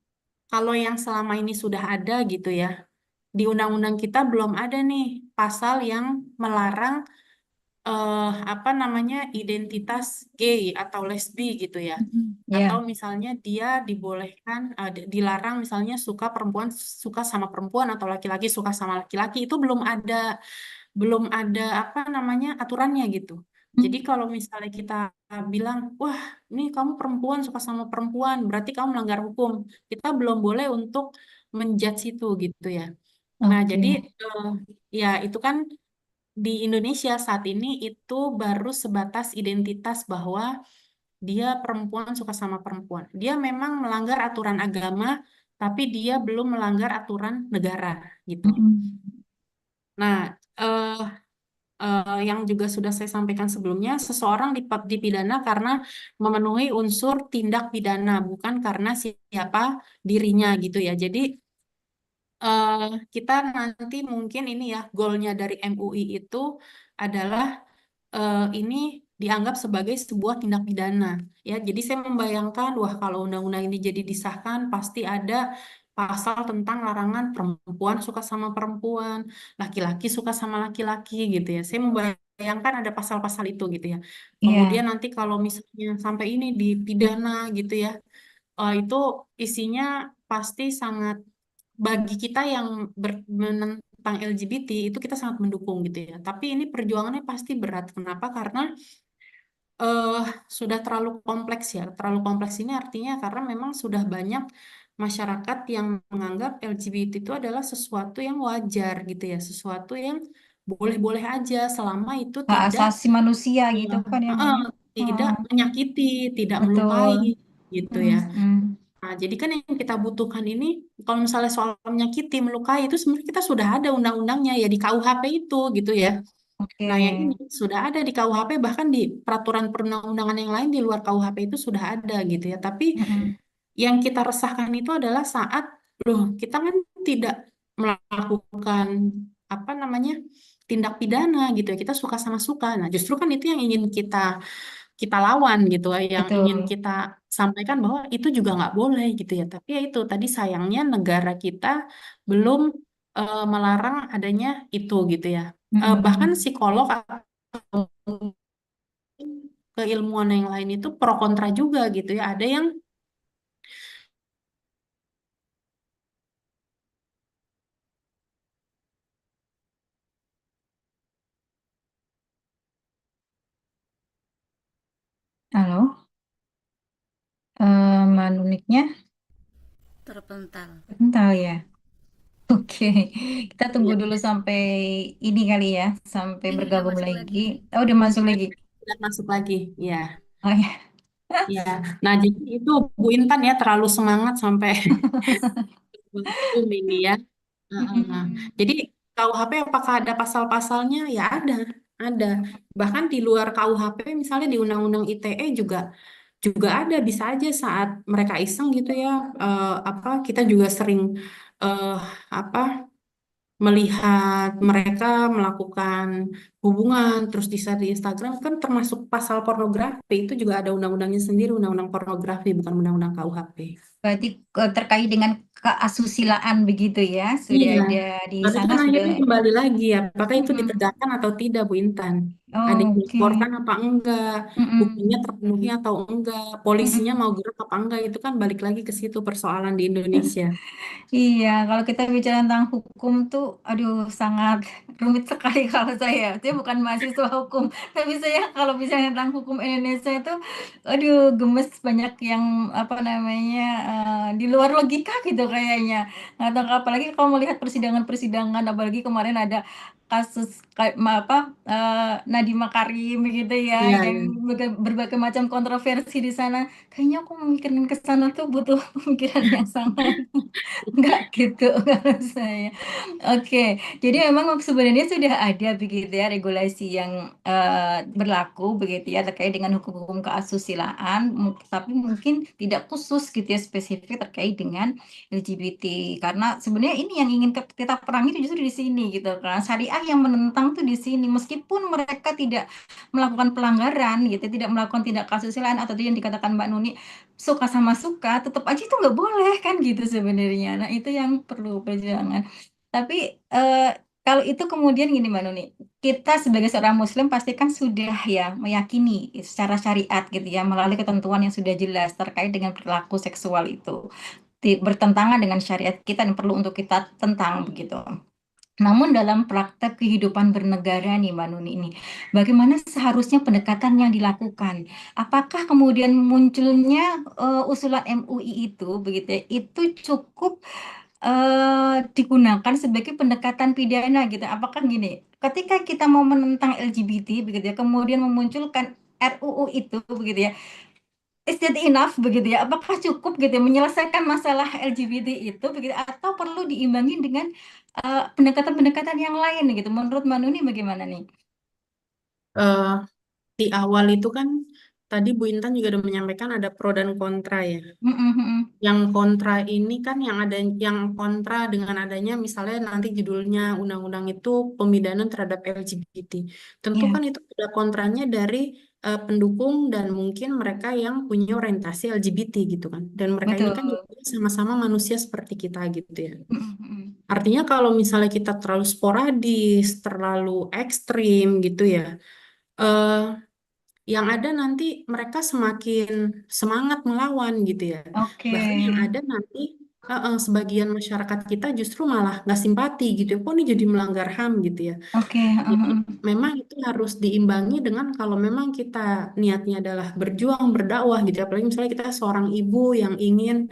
Kalau yang selama ini sudah ada gitu ya, di undang-undang kita belum ada nih pasal yang melarang apa namanya identitas gay atau lesbi gitu ya. Mm-mm. Atau Ya. misalnya dia dibolehkan, dilarang misalnya suka perempuan suka sama perempuan atau laki-laki suka sama laki-laki itu belum ada apa namanya aturannya gitu. Jadi Mm. kalau misalnya kita bilang, wah, ini kamu perempuan suka sama perempuan, berarti kamu melanggar hukum. Kita belum boleh untuk menjudge itu gitu ya. Nah, jadi Oke. eh, ya itu kan di Indonesia saat ini itu baru sebatas identitas bahwa dia perempuan suka sama perempuan. Dia memang melanggar aturan agama, tapi dia belum melanggar aturan negara gitu. Mm-mm. Nah, yang juga sudah saya sampaikan sebelumnya, seseorang dipidana karena memenuhi unsur tindak pidana, bukan karena siapa dirinya gitu ya. Jadi eh, kita nanti mungkin ini ya, goalnya dari MUI itu adalah ini dianggap sebagai sebuah tindak pidana. Ya, jadi saya membayangkan, wah kalau undang-undang ini jadi disahkan, pasti ada pasal tentang larangan perempuan suka sama perempuan, laki-laki suka sama laki-laki gitu ya. Saya membayangkan ada pasal-pasal itu gitu ya. Kemudian Iya, nanti kalau misalnya sampai ini dipidana gitu ya, itu isinya pasti sangat bagi kita yang menentang LGBT itu kita sangat mendukung gitu ya. Tapi ini perjuangannya pasti berat. Kenapa? Karena eh sudah terlalu kompleks ya. Terlalu kompleks ini artinya karena memang sudah banyak masyarakat yang menganggap LGBT itu adalah sesuatu yang wajar gitu ya, sesuatu yang boleh-boleh aja selama itu hak tidak asasi manusia eh, gitu kan ya, eh, Manu? tidak Oh, menyakiti, tidak melukai betul. gitu ya. Mm-mm. Nah, jadi kan yang kita butuhkan ini, kalau misalnya soal menyakiti, melukai, itu sebenarnya kita sudah ada undang-undangnya ya di KUHP itu gitu ya. Oke. Nah, yang ini sudah ada di KUHP, bahkan di peraturan perundang-undangan yang lain di luar KUHP itu sudah ada gitu ya. Tapi Mm-mm. yang kita resahkan itu adalah saat, loh, kita kan tidak melakukan apa namanya tindak pidana gitu ya. Kita suka sama suka. Nah, justru kan itu yang ingin kita kita lawan gitu ya, yang ingin Betul. kita sampaikan bahwa itu juga nggak boleh gitu ya. Tapi ya itu tadi sayangnya negara kita belum melarang adanya itu gitu ya. Bahkan Mm-mm. psikolog atau keilmuan yang lain itu pro kontra juga gitu ya. Ada yang Halo, Manuniknya terpental. bentar ya. Oke, kita tunggu ya, dulu sampai ini kali ya, sampai Ini udah bergabung masuk lagi. lagi. Oh, udah masuk lagi. tidak masuk lagi. Ya, Oh ya. ya. Nah, jadi itu Bu Intan ya terlalu semangat sampai ini ya. Heeh. Mm-mm. Jadi KUHP apakah ada pasal-pasalnya? Ya ada. Bahkan di luar KUHP, misalnya di Undang-Undang ITE juga juga ada. Bisa aja saat mereka iseng gitu ya. Apa kita juga sering eh, apa melihat mereka melakukan hubungan terus di share di Instagram kan termasuk pasal pornografi itu juga ada undang-undangnya sendiri, undang-undang pornografi bukan undang-undang KUHP. Berarti terkait dengan keasusilaan begitu ya, sudah Iya, ada di tapi sana kan sudah. akhirnya kembali lagi ya, apakah itu Mm-mm. ditegakkan atau tidak, Bu Intan? Ada yang Oke. dilaporkan apa enggak? Buktinya Mm-mm. terpenuhi atau enggak? Polisinya Mm-mm. mau gerak apa enggak? Itu kan balik lagi ke situ persoalan di Indonesia. Iya, kalau kita bicara tentang hukum tuh, aduh, sangat rumit sekali kalau saya. Saya bukan mahasiswa hukum, tapi saya kalau bicara tentang hukum Indonesia itu, aduh, gemes banyak yang apa namanya di luar logika gitu kayaknya. Nggak tahu apalagi kalau melihat persidangan-persidangan, apalagi kemarin ada kasus Nadiem Makarim gitu ya, Iya, yang iya. berbagai macam kontroversi di sana. Kayaknya aku memikirkan ke sana tuh butuh pemikiran yang sangat enggak gitu kalau saya. Oke, jadi memang sebenarnya sudah ada begitu ya regulasi yang berlaku begitu ya terkait dengan hukum-hukum keasusilaan, tapi mungkin tidak khusus gitu ya spesifik terkait dengan LGBT. Karena sebenarnya ini yang ingin kita perangi itu justru di sini gitu kan. Syariah yang menentang tuh di sini meskipun mereka tidak melakukan pelanggaran gitu, tidak melakukan tindak keasusilaan atau yang dikatakan Mbak Nuni suka sama suka, tetap aja itu nggak boleh kan gitu sebenarnya. Nah itu yang perlu perjuangan. Tapi kalau itu kemudian gini Mbak Nuni, kita sebagai seorang Muslim pasti kan sudah ya meyakini secara syariat gitu ya melalui ketentuan yang sudah jelas terkait dengan perilaku seksual itu bertentangan dengan syariat kita dan perlu untuk kita tentang begitu. Namun dalam praktek kehidupan bernegara nih Mbak Nuni ini, bagaimana seharusnya pendekatan yang dilakukan? Apakah kemudian munculnya usulan MUI itu begitu ya, itu cukup digunakan sebagai pendekatan pidana gitu? Apakah gini, ketika kita mau menentang LGBT begitu ya, kemudian memunculkan RUU itu begitu ya, is that enough begitu ya? Apakah cukup gitu ya, menyelesaikan masalah LGBT itu begitu atau perlu diimbangi dengan pendekatan-pendekatan yang lain gitu? Menurut Manuni bagaimana nih? Eh, di awal itu kan tadi Bu Intan juga udah menyampaikan ada pro dan kontra ya. Mm, mm, mm. Yang kontra ini kan yang kontra dengan adanya misalnya nanti judulnya undang-undang itu pemidanaan terhadap LGBT. Tentu Ya, kan itu ada kontranya dari pendukung dan mungkin mereka yang punya orientasi LGBT gitu kan. Dan mereka ini kan Betul. juga sama-sama manusia seperti kita gitu ya. Mm-mm. Artinya kalau misalnya kita terlalu sporadis, terlalu ekstrim gitu ya, eh, yang ada nanti mereka semakin semangat melawan gitu ya. Oke. Bahkan yang ada nanti sebagian masyarakat kita justru malah nggak simpati gitu ya. Kok ini jadi melanggar HAM gitu ya. Oke. Jadi Mm-mm. memang itu harus diimbangi dengan kalau memang kita niatnya adalah berjuang, berdakwah gitu. Apalagi misalnya kita seorang ibu yang ingin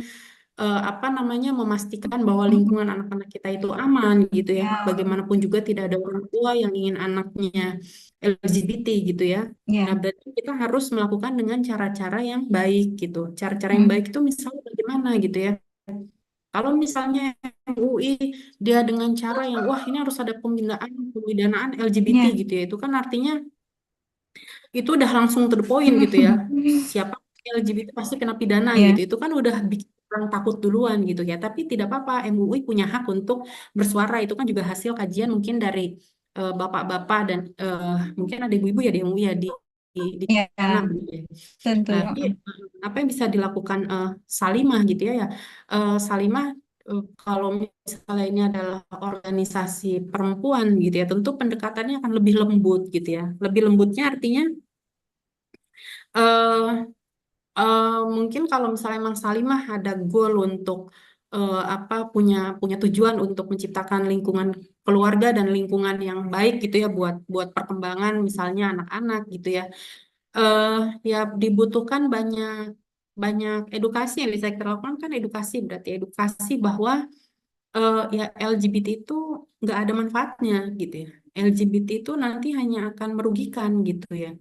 apa namanya memastikan bahwa Mm-mm. lingkungan anak-anak kita itu aman gitu ya. Ya. Bagaimanapun juga tidak ada orang tua yang ingin anaknya LGBT gitu ya. Nah, Ya. berarti kita harus melakukan dengan cara-cara yang baik gitu. Cara-cara yang Mm. baik itu misalnya bagaimana gitu ya. Kalau misalnya MUI dia dengan cara yang wah ini harus ada pemidanaan LGBT Ya. gitu ya. Itu kan artinya itu udah langsung to the point gitu ya. Siapa LGBT pasti kena pidana Ya. gitu. Itu kan udah bikin orang takut duluan gitu ya. Tapi tidak apa-apa, MUI punya hak untuk bersuara. Itu kan juga hasil kajian mungkin dari bapak-bapak dan mungkin ada ibu-ibu ya di MUI ya di Ya. sana begitu ya. Tentu. Nah, tapi Mm-mm. apa yang bisa dilakukan Salimah gitu ya? Salimah kalau misalnya ini adalah organisasi perempuan gitu ya, tentu pendekatannya akan lebih lembut gitu ya. Lebih lembutnya artinya eh mungkin kalau misalnya Mang Salimah ada goal untuk apa punya tujuan untuk menciptakan lingkungan keluarga dan lingkungan yang baik gitu ya buat buat perkembangan misalnya anak-anak gitu ya. eh Ya dibutuhkan banyak banyak edukasi yang bisa kita lakukan kan edukasi berarti edukasi bahwa ya LGBT itu nggak ada manfaatnya gitu ya. LGBT itu nanti hanya akan merugikan gitu ya.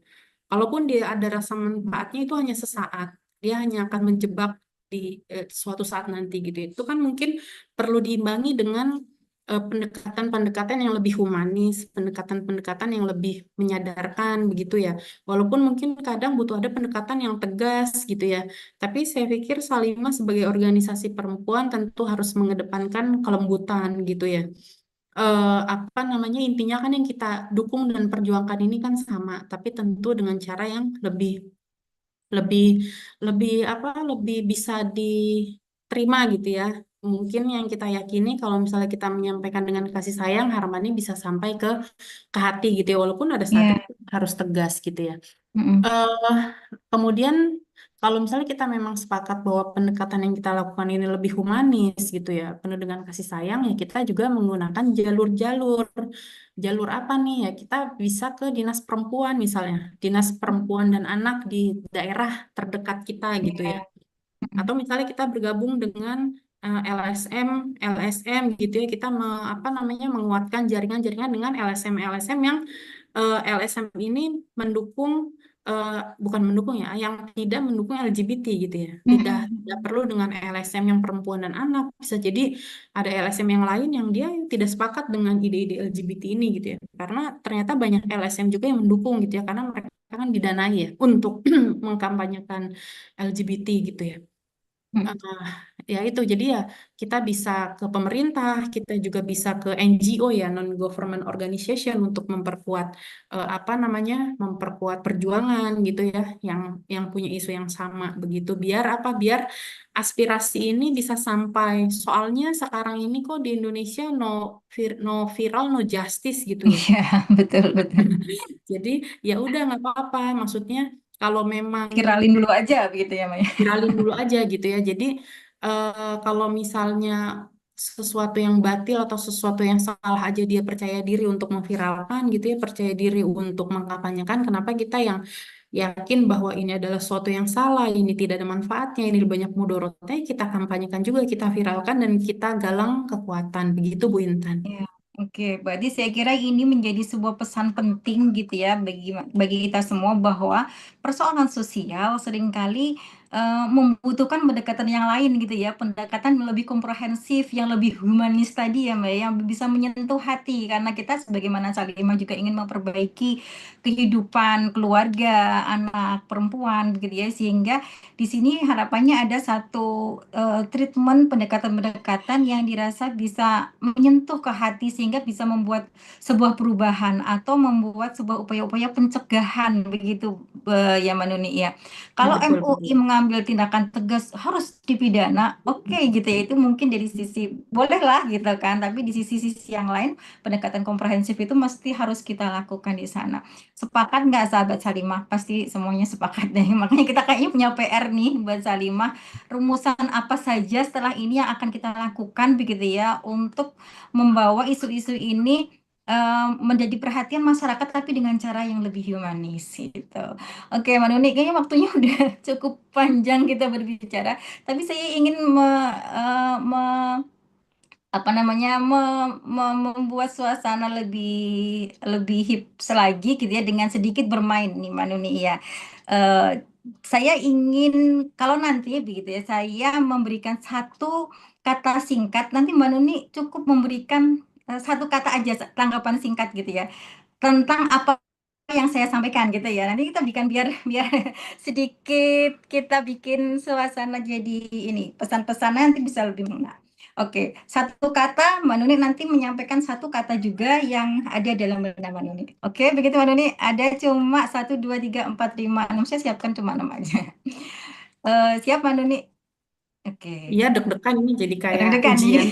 Kalaupun dia ada rasa manfaatnya itu hanya sesaat, dia hanya akan menjebak di suatu saat nanti gitu. Itu kan mungkin perlu diimbangi dengan pendekatan-pendekatan yang lebih humanis, pendekatan-pendekatan yang lebih menyadarkan begitu ya. Walaupun mungkin kadang butuh ada pendekatan yang tegas gitu ya. Tapi saya pikir Salimah sebagai organisasi perempuan tentu harus mengedepankan kelembutan gitu ya. Apa namanya intinya kan yang kita dukung dan perjuangkan ini kan sama, tapi tentu dengan cara yang lebih lebih lebih bisa diterima gitu ya. Mungkin yang kita yakini kalau misalnya kita menyampaikan dengan kasih sayang, harapannya bisa sampai ke hati gitu ya, walaupun ada saatnya Ya. harus tegas gitu ya. Mm-mm. Eh, Kemudian kalau misalnya kita memang sepakat bahwa pendekatan yang kita lakukan ini lebih humanis gitu ya, penuh dengan kasih sayang ya kita juga menggunakan jalur-jalur. Jalur apa nih ya? Kita bisa ke dinas perempuan misalnya, dinas perempuan dan anak di daerah terdekat kita gitu ya. Ya. Mm-mm. Atau misalnya kita bergabung dengan LSM gitu ya, kita apa namanya menguatkan jaringan-jaringan dengan LSM yang LSM ini mendukung eh, bukan mendukung ya, yang tidak mendukung LGBT gitu ya. Tidak Mm-mm. perlu dengan LSM yang perempuan dan anak, bisa jadi ada LSM yang lain yang dia tidak sepakat dengan ide-ide LGBT ini gitu ya. Karena ternyata banyak LSM juga yang mendukung gitu ya, karena mereka kan didanai ya untuk mengkampanyekan LGBT gitu ya. Mm-mm. Ah, ya itu jadi ya kita bisa ke pemerintah, kita juga bisa ke NGO ya non-government organization untuk memperkuat apa namanya memperkuat perjuangan gitu ya yang punya isu yang sama begitu biar apa biar aspirasi ini bisa sampai soalnya sekarang ini kok di Indonesia no viral no justice gitu ya. Iya, betul, betul. Jadi ya udah nggak apa-apa maksudnya kalau memang Viralin dulu aja begitu ya, Maya. viralin dulu aja gitu ya. Jadi kalau misalnya sesuatu yang batil atau sesuatu yang salah aja dia percaya diri untuk memviralkan gitu ya, percaya diri untuk mengkampanyekan, kenapa kita yang yakin bahwa ini adalah sesuatu yang salah, ini tidak ada manfaatnya, ini banyak mudorotnya, kita kampanyekan juga, kita viralkan dan kita galang kekuatan. Begitu Bu Intan. Ya, oke. Berarti saya kira ini menjadi sebuah pesan penting gitu ya bagi kita semua bahwa persoalan sosial seringkali membutuhkan pendekatan yang lain gitu ya, pendekatan yang lebih komprehensif, yang lebih humanis tadi ya Mbak, yang bisa menyentuh hati karena kita sebagaimana Salimah juga ingin memperbaiki kehidupan keluarga, anak perempuan begitu ya, sehingga di sini harapannya ada satu treatment pendekatan-pendekatan yang dirasa bisa menyentuh ke hati sehingga bisa membuat sebuah perubahan atau membuat sebuah upaya-upaya pencegahan begitu ya Manuni ya. Ya, Kalau betul, MUI betul. mengambil tindakan tegas harus dipidana, oke gitu ya, itu mungkin dari sisi bolehlah gitu kan, tapi di sisi-sisi yang lain pendekatan komprehensif itu mesti harus kita lakukan di sana. Sepakat nggak sahabat Salimah? Pasti semuanya sepakat deh. Makanya kita kayaknya punya PR nih buat Salimah. Rumusan apa saja setelah ini yang akan kita lakukan begitu ya untuk membawa isu-isu ini menjadi perhatian masyarakat tapi dengan cara yang lebih humanis gitu. Oke, Mbak Nuni, kayaknya waktunya udah cukup panjang kita berbicara, tapi saya ingin apa namanya membuat suasana lebih lebih hip lagi gitu ya dengan sedikit bermain nih Mbak Nuni ya. Eh, saya ingin kalau nanti begitu ya saya memberikan satu kata singkat, nanti Mbak Nuni cukup memberikan satu kata aja tanggapan singkat gitu ya tentang apa yang saya sampaikan gitu ya. Nanti kita bikin biar biar sedikit kita bikin suasana jadi ini pesan-pesannya nanti bisa lebih mengena. Oke, satu kata Mbak Nuni nanti menyampaikan satu kata juga yang ada dalam benak Mbak Nuni. Oke, begitu Mbak Nuni. Ada cuma 1, 2, 3, 4, 5, 6. Saya siapkan cuma 6 aja. Siap Mbak Nuni? Oke. Iya, deg-degan ini jadi kayak Deg-degan nih. ujian.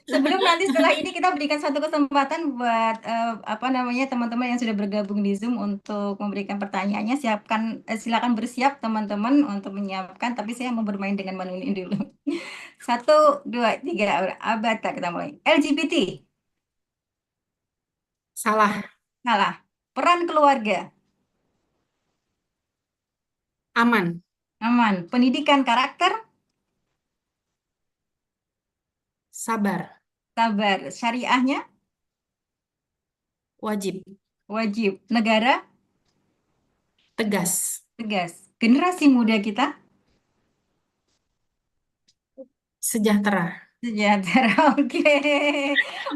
Sebelum nanti setelah ini kita berikan satu kesempatan buat apa namanya teman-teman yang sudah bergabung di Zoom untuk memberikan pertanyaannya. Silakan bersiap teman-teman untuk menyiapkan. Tapi saya mau bermain dengan Manuni dulu. 1, 2, 3, Abata kita mulai. LGBT, Salah, salah. Peran keluarga, aman, aman. Pendidikan karakter, sabar, sabar. Syariahnya, wajib, wajib. Negara, tegas, tegas. Generasi muda kita, sejahtera. sejahtera. Oke.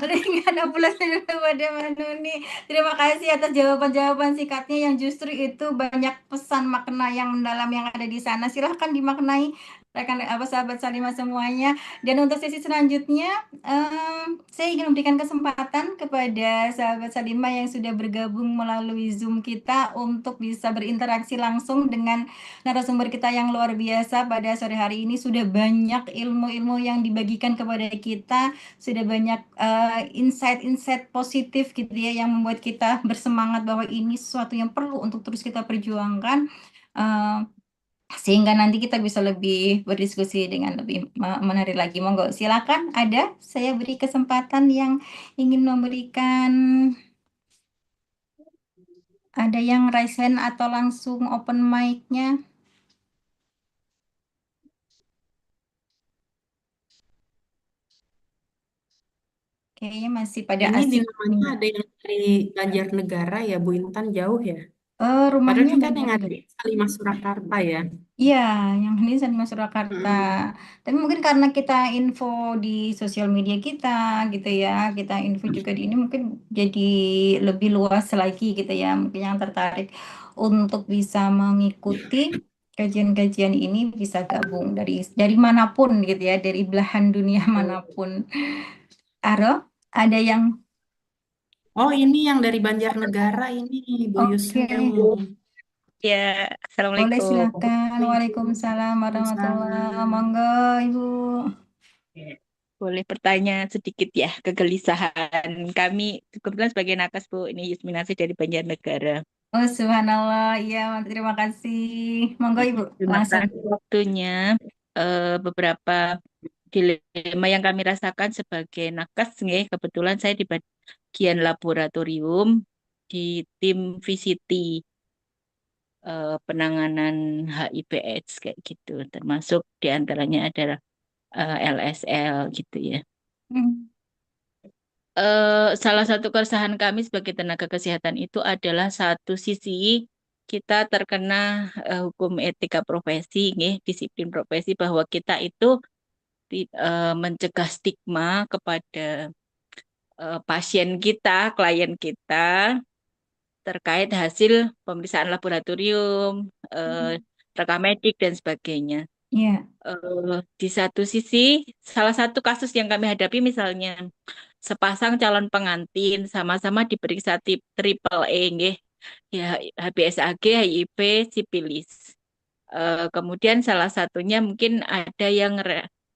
Berikan aplaus dulu pada Manuni. Terima kasih atas jawaban-jawaban singkatnya yang justru itu banyak pesan makna yang mendalam yang ada di sana. Silahkan dimaknai rekan apa sahabat Salimah semuanya. Dan untuk sesi selanjutnya, saya ingin memberikan kesempatan kepada sahabat Salimah yang sudah bergabung melalui Zoom kita untuk bisa berinteraksi langsung dengan narasumber kita yang luar biasa pada sore hari ini. Sudah banyak ilmu-ilmu yang dibagikan kepada kita, sudah banyak insight-insight positif gitu ya yang membuat kita bersemangat bahwa ini sesuatu yang perlu untuk terus kita perjuangkan. Eh, Sehingga nanti kita bisa lebih berdiskusi dengan lebih menarik lagi. Monggo, silakan. Saya beri kesempatan yang ingin memberikan, ada yang raise hand atau langsung open mic-nya. Kayaknya masih pada Ini di asik namanya semua. ada yang dari Banjarnegara ya, Bu Intan, jauh ya. Padahal Rumahnya ini kan yang ada Banjarnegara. di Salimah Surakarta ya. Iya, yang ini sama Surakarta. Mm-mm. Tapi mungkin karena kita info di sosial media kita gitu ya, kita info juga di ini mungkin jadi lebih luas lagi gitu ya. Mungkin yang tertarik untuk bisa mengikuti kajian-kajian ini bisa gabung dari manapun gitu ya, dari belahan dunia manapun. Aro, ada yang Oh, ini yang dari Banjarnegara ini, Bu oke. Yusmemu. Ya, Boleh Assalamualaikum. silakan. Oh, Ibu. Waalaikumsalam warahmatullahi wabarakatuh. Waalaikumsalam. Monggo, Ibu. Boleh bertanya sedikit ya, kegelisahan kami kebetulan sebagai nakas Bu, ini Yusminasi dari Banjarnegara. Oh, subhanallah. Iya, terima kasih. Monggo, Ibu. Terima Langsung. kasih waktunya. Beberapa dilema yang kami rasakan sebagai nakas, nggih, kebetulan saya di bagian laboratorium di tim VCT penanganan HIV/AIDS kayak gitu, termasuk diantaranya adalah LSL gitu ya. Hmm. Salah satu keresahan kami sebagai tenaga kesehatan itu adalah satu sisi kita terkena hukum etika profesi, nggih, disiplin profesi bahwa kita itu mencegah stigma kepada pasien kita, klien kita terkait hasil pemeriksaan laboratorium, rekam medik dan sebagainya. Iya. Di satu sisi, salah satu kasus yang kami hadapi misalnya sepasang calon pengantin sama-sama diperiksa triple E, nggih, ya HBsAg, HIV, sipilis. Kemudian salah satunya mungkin ada yang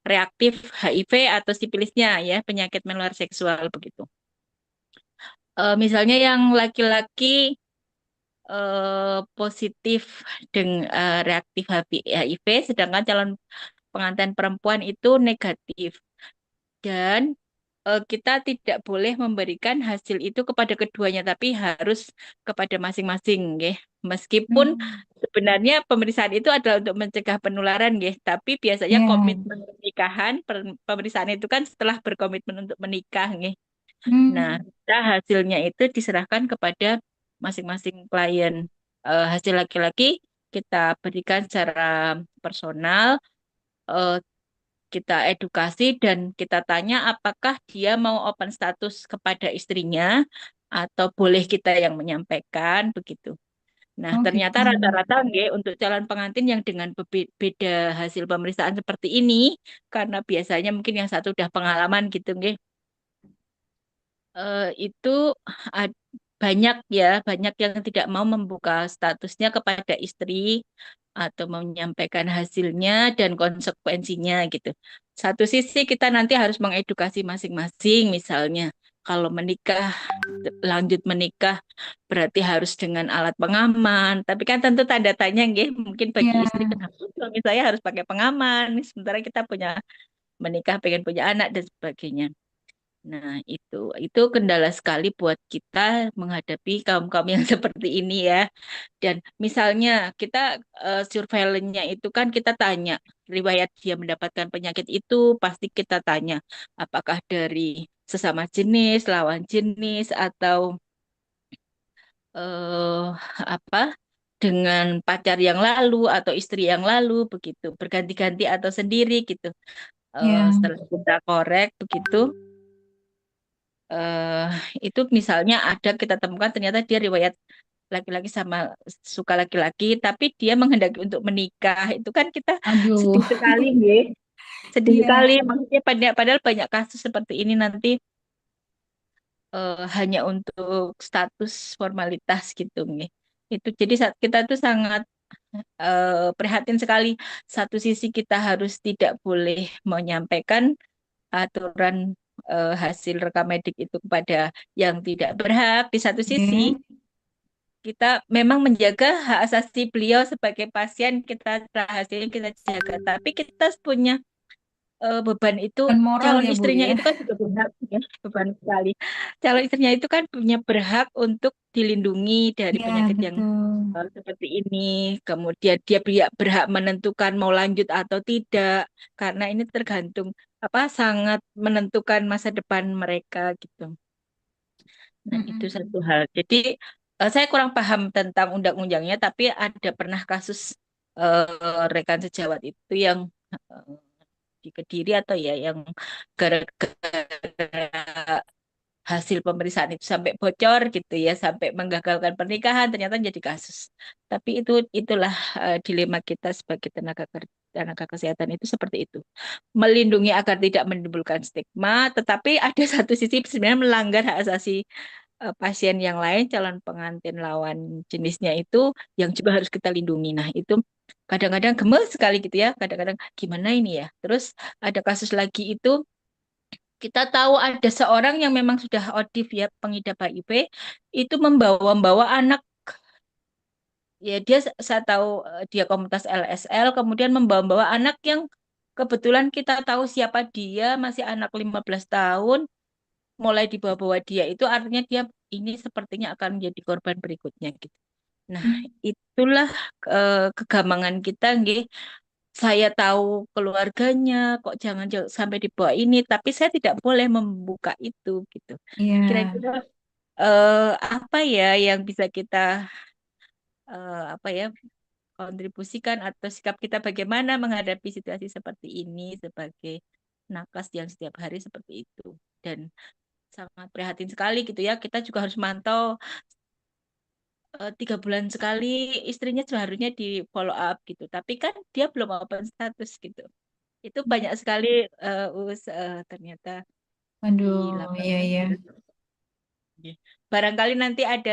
reaktif HIV atau sipilisnya, ya, penyakit menular seksual begitu. Misalnya yang laki-laki positif dengan reaktif HIV, sedangkan calon pengantin perempuan itu negatif. Dan kita tidak boleh memberikan hasil itu kepada keduanya, tapi harus kepada masing-masing, nggih. Meskipun Hmm. sebenarnya pemeriksaan itu adalah untuk mencegah penularan, nggih, tapi biasanya Iya. komitmen pernikahan, pemeriksaan itu kan setelah berkomitmen untuk menikah, nggih. Nah, Hmm. kita hasilnya itu diserahkan kepada masing-masing klien. Hasil laki-laki kita berikan secara personal, eh, kita edukasi dan kita tanya apakah dia mau open status kepada istrinya atau boleh kita yang menyampaikan begitu. Nah, Oh ternyata gitu. rata-rata nggih untuk calon pengantin yang dengan beda hasil pemeriksaan seperti ini, karena biasanya mungkin yang satu udah pengalaman gitu nggih, itu ad- banyak ya, banyak yang tidak mau membuka statusnya kepada istri atau menyampaikan hasilnya dan konsekuensinya gitu. Satu sisi kita nanti harus mengedukasi masing-masing, misalnya kalau menikah, lanjut menikah berarti harus dengan alat pengaman. Tapi kan tentu tanda tanya nggih, mungkin bagi Iya. istri kenapa suami saya harus pakai pengaman, sementara kita punya menikah pengen punya anak dan sebagainya. Nah, itu kendala sekali buat kita menghadapi kaum-kaum yang seperti ini ya. Dan misalnya kita surveillance-nya itu kan kita tanya riwayat dia mendapatkan penyakit itu pasti kita tanya apakah dari sesama jenis, lawan jenis atau eh apa dengan pacar yang lalu atau istri yang lalu begitu, berganti-ganti atau sendiri gitu. Iya. Setelah kita korek begitu eh itu misalnya ada kita temukan ternyata dia riwayat laki-laki sama suka laki-laki tapi dia menghendaki untuk menikah itu kan kita Aduh. sedih sekali nggih. Sedih Iya. sekali maksudnya padahal banyak kasus seperti ini nanti hanya untuk status formalitas gitu nggih. Itu jadi saat kita tuh sangat prihatin sekali. Satu sisi kita harus tidak boleh menyampaikan aturan hasil rekam medik itu kepada yang tidak berhak. Di satu sisi, Oke. kita memang menjaga hak asasi beliau sebagai pasien, kita rahasianya kita jaga. Tapi kita punya beban itu, Dan moral calon ya Bu istrinya ya. itu kan juga berhak, ya, beban sekali. Calon istrinya itu kan punya berhak untuk dilindungi dari Iya penyakit yang betul. seperti ini. Kemudian dia berhak menentukan mau lanjut atau tidak, karena ini tergantung apa sangat menentukan masa depan mereka gitu. Nah, itu Mm-mm. satu hal. Jadi saya kurang paham tentang undang-undangnya, tapi ada pernah kasus rekan sejawat itu yang eh, di Kediri atau ya yang gara-gara hasil pemeriksaan itu sampai bocor gitu ya, sampai menggagalkan pernikahan, ternyata jadi kasus. Tapi itulah dilema kita sebagai tenaga kesehatan itu seperti itu. Melindungi agar tidak menimbulkan stigma, tetapi ada satu sisi sebenarnya melanggar hak asasi pasien yang lain, calon pengantin lawan jenisnya itu yang juga harus kita lindungi. Nah, itu kadang-kadang gemes sekali gitu ya, kadang-kadang gimana ini ya. Terus ada kasus lagi itu kita tahu ada seorang yang memang sudah ODIF ya, pengidap HIV, itu membawa-bawa anak, ya dia saya tahu dia komunitas LSL, kemudian membawa-bawa anak yang kebetulan kita tahu siapa dia, masih anak 15 tahun, mulai dibawa-bawa dia, itu artinya dia ini sepertinya akan menjadi korban berikutnya gitu. Nah, itulah kegamangan kita nggih. Saya tahu keluarganya, kok jangan sampai dibawa ini, tapi saya tidak boleh membuka itu gitu. Iya. Kira-kira apa ya yang bisa kita apa ya, kontribusikan atau sikap kita bagaimana menghadapi situasi seperti ini sebagai nakes yang setiap hari seperti itu. Dan sangat prihatin sekali gitu ya. Kita juga harus mantau 3 bulan sekali istrinya seharusnya di follow up gitu. Tapi kan dia belum open status gitu. Itu banyak sekali ternyata di Waduh, iya lapangan. ya. Barangkali nanti ada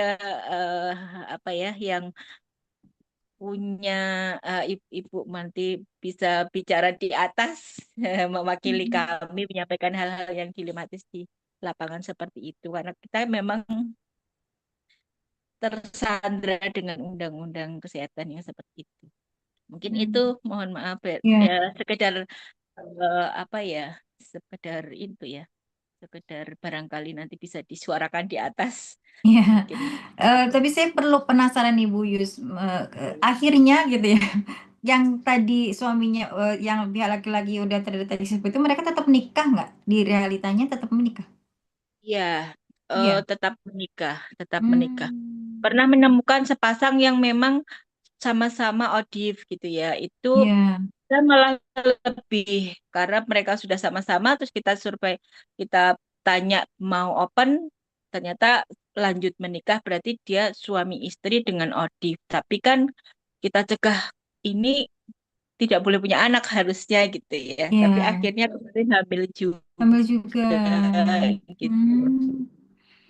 eh, apa ya yang punya ibu nanti bisa bicara di atas mewakili kami menyampaikan hal-hal yang dilematis di lapangan seperti itu karena kita memang tersandra dengan undang-undang kesehatan yang seperti itu. Mungkin itu mohon maaf ya, Iya. ya sekedar apa ya, sekedar itu ya, sekedar barangkali nanti bisa disuarakan di atas Iya. mungkin. Tapi saya perlu penasaran nih Bu Yus, akhirnya gitu ya, yang tadi suaminya, yang pihak laki-laki udah terdeteksi seperti itu, mereka tetap nikah nggak? Di realitanya tetap menikah? Ya, Iya. tetap menikah, tetap menikah. Hmm. Pernah menemukan sepasang yang memang sama-sama ODIF gitu ya. Itu Iya. kita malah lebih karena mereka sudah sama-sama terus kita survei, kita tanya mau open, ternyata lanjut menikah berarti dia suami istri dengan ODIF. Tapi kan kita cegah ini tidak boleh punya anak harusnya gitu ya. Tapi Iya. akhirnya kemarin hamil Hamil juga. juga gitu. Hmm.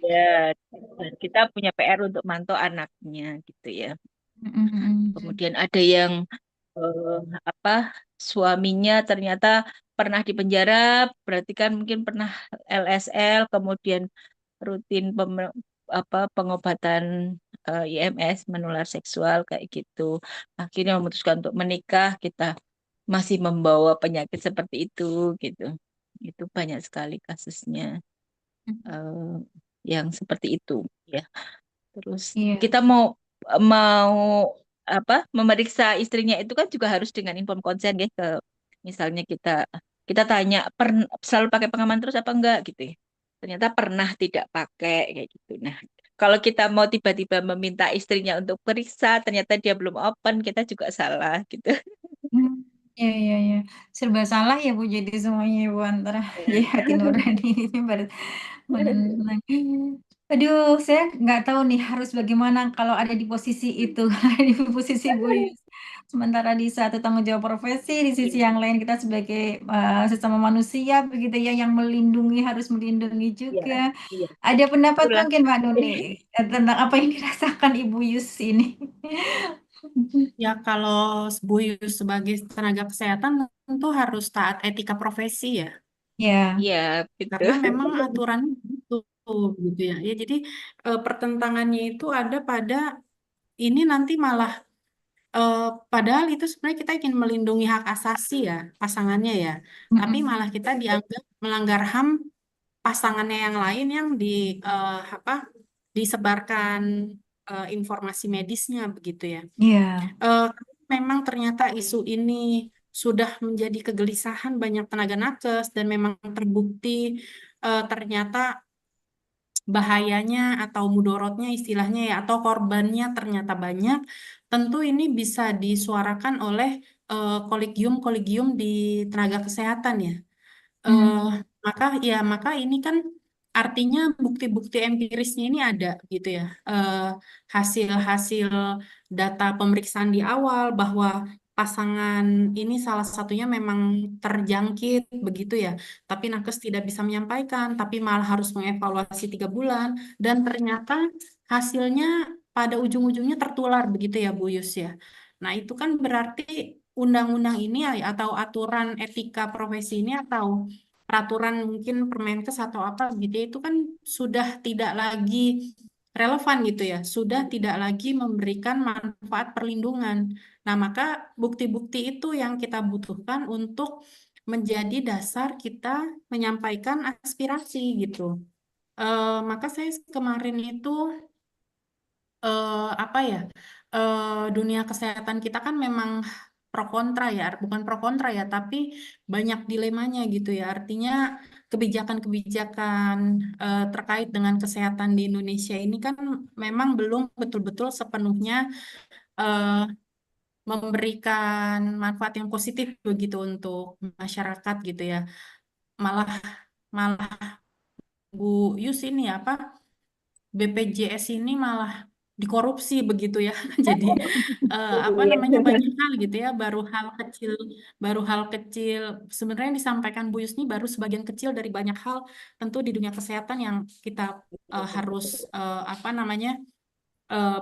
Ya, dan kita punya PR untuk mantau anaknya gitu ya. Mm-mm. Kemudian ada yang eh, apa suaminya ternyata pernah di penjara, berarti kan mungkin pernah LSL, kemudian rutin pengobatan IMS menular seksual kayak gitu. Akhirnya memutuskan untuk menikah, kita masih membawa penyakit seperti itu gitu. Itu banyak sekali kasusnya eh, yang seperti itu ya. Terus Iya. kita mau mau apa memeriksa istrinya itu kan juga harus dengan inform konsen ya ke misalnya kita tanya selalu pakai pengaman terus apa enggak gitu ya. Ternyata pernah tidak pakai kayak gitu. Nah, kalau kita mau tiba-tiba meminta istrinya untuk periksa ternyata dia belum open, kita juga salah gitu. Hmm. Iya, iya, iya. Serba salah ya Bu, jadi semuanya Bu antara jadi hati nurani ini menenang. Aduh, saya nggak tahu nih harus bagaimana kalau ada di posisi itu, di posisi Bu Yus. Sementara di satu tanggung jawab profesi, di sisi yang lain kita sebagai sesama manusia begitu ya, yang melindungi harus melindungi Iya, juga. iya. Ada pendapat Itulah. mungkin Mbak Nuni tentang apa yang dirasakan Ibu Yus ini? Ya, kalau Buyu sebagai tenaga kesehatan tentu harus taat etika profesi ya, Ya. Iya, gitu. karena memang aturan itu gitu ya. Ya, jadi pertentangannya itu ada pada ini nanti malah eh, padahal itu sebenarnya kita ingin melindungi hak asasi ya pasangannya ya, tapi Mm-mm. malah kita dianggap melanggar HAM pasangannya yang lain yang apa disebarkan informasi medisnya begitu ya. Iya. Eh, Memang ternyata isu ini sudah menjadi kegelisahan banyak tenaga nakes dan memang terbukti ternyata bahayanya atau mudorotnya istilahnya ya atau korbannya ternyata banyak. Tentu ini bisa disuarakan oleh kolegium-kolegium di tenaga kesehatan ya. Eh, Hmm. maka ini kan artinya bukti-bukti empirisnya ini ada gitu ya. Hasil-hasil data pemeriksaan di awal bahwa pasangan ini salah satunya memang terjangkit begitu ya. Tapi nakes tidak bisa menyampaikan, tapi malah harus mengevaluasi 3 bulan dan ternyata hasilnya pada ujung-ujungnya tertular begitu ya Bu Yus ya. Nah itu kan berarti undang-undang ini ya, atau aturan etika profesi ini atau peraturan mungkin Permenkes atau apa gitu ya, itu kan sudah tidak lagi relevan gitu ya, sudah tidak lagi memberikan manfaat perlindungan. Nah, maka bukti-bukti itu yang kita butuhkan untuk menjadi dasar kita menyampaikan aspirasi gitu. Maka saya kemarin itu apa ya, dunia kesehatan kita kan memang pro kontra ya, bukan pro kontra ya, tapi banyak dilemanya gitu ya. Artinya kebijakan-kebijakan terkait dengan kesehatan di Indonesia ini kan memang belum betul-betul sepenuhnya eh, memberikan manfaat yang positif begitu untuk masyarakat gitu ya. Malah malah Bu Yus ini apa BPJS ini malah dikorupsi begitu ya. Jadi apa Iya. namanya banyak hal gitu ya, baru hal kecil sebenarnya yang disampaikan Bu Yus ini baru sebagian kecil dari banyak hal tentu di dunia kesehatan yang kita harus apa namanya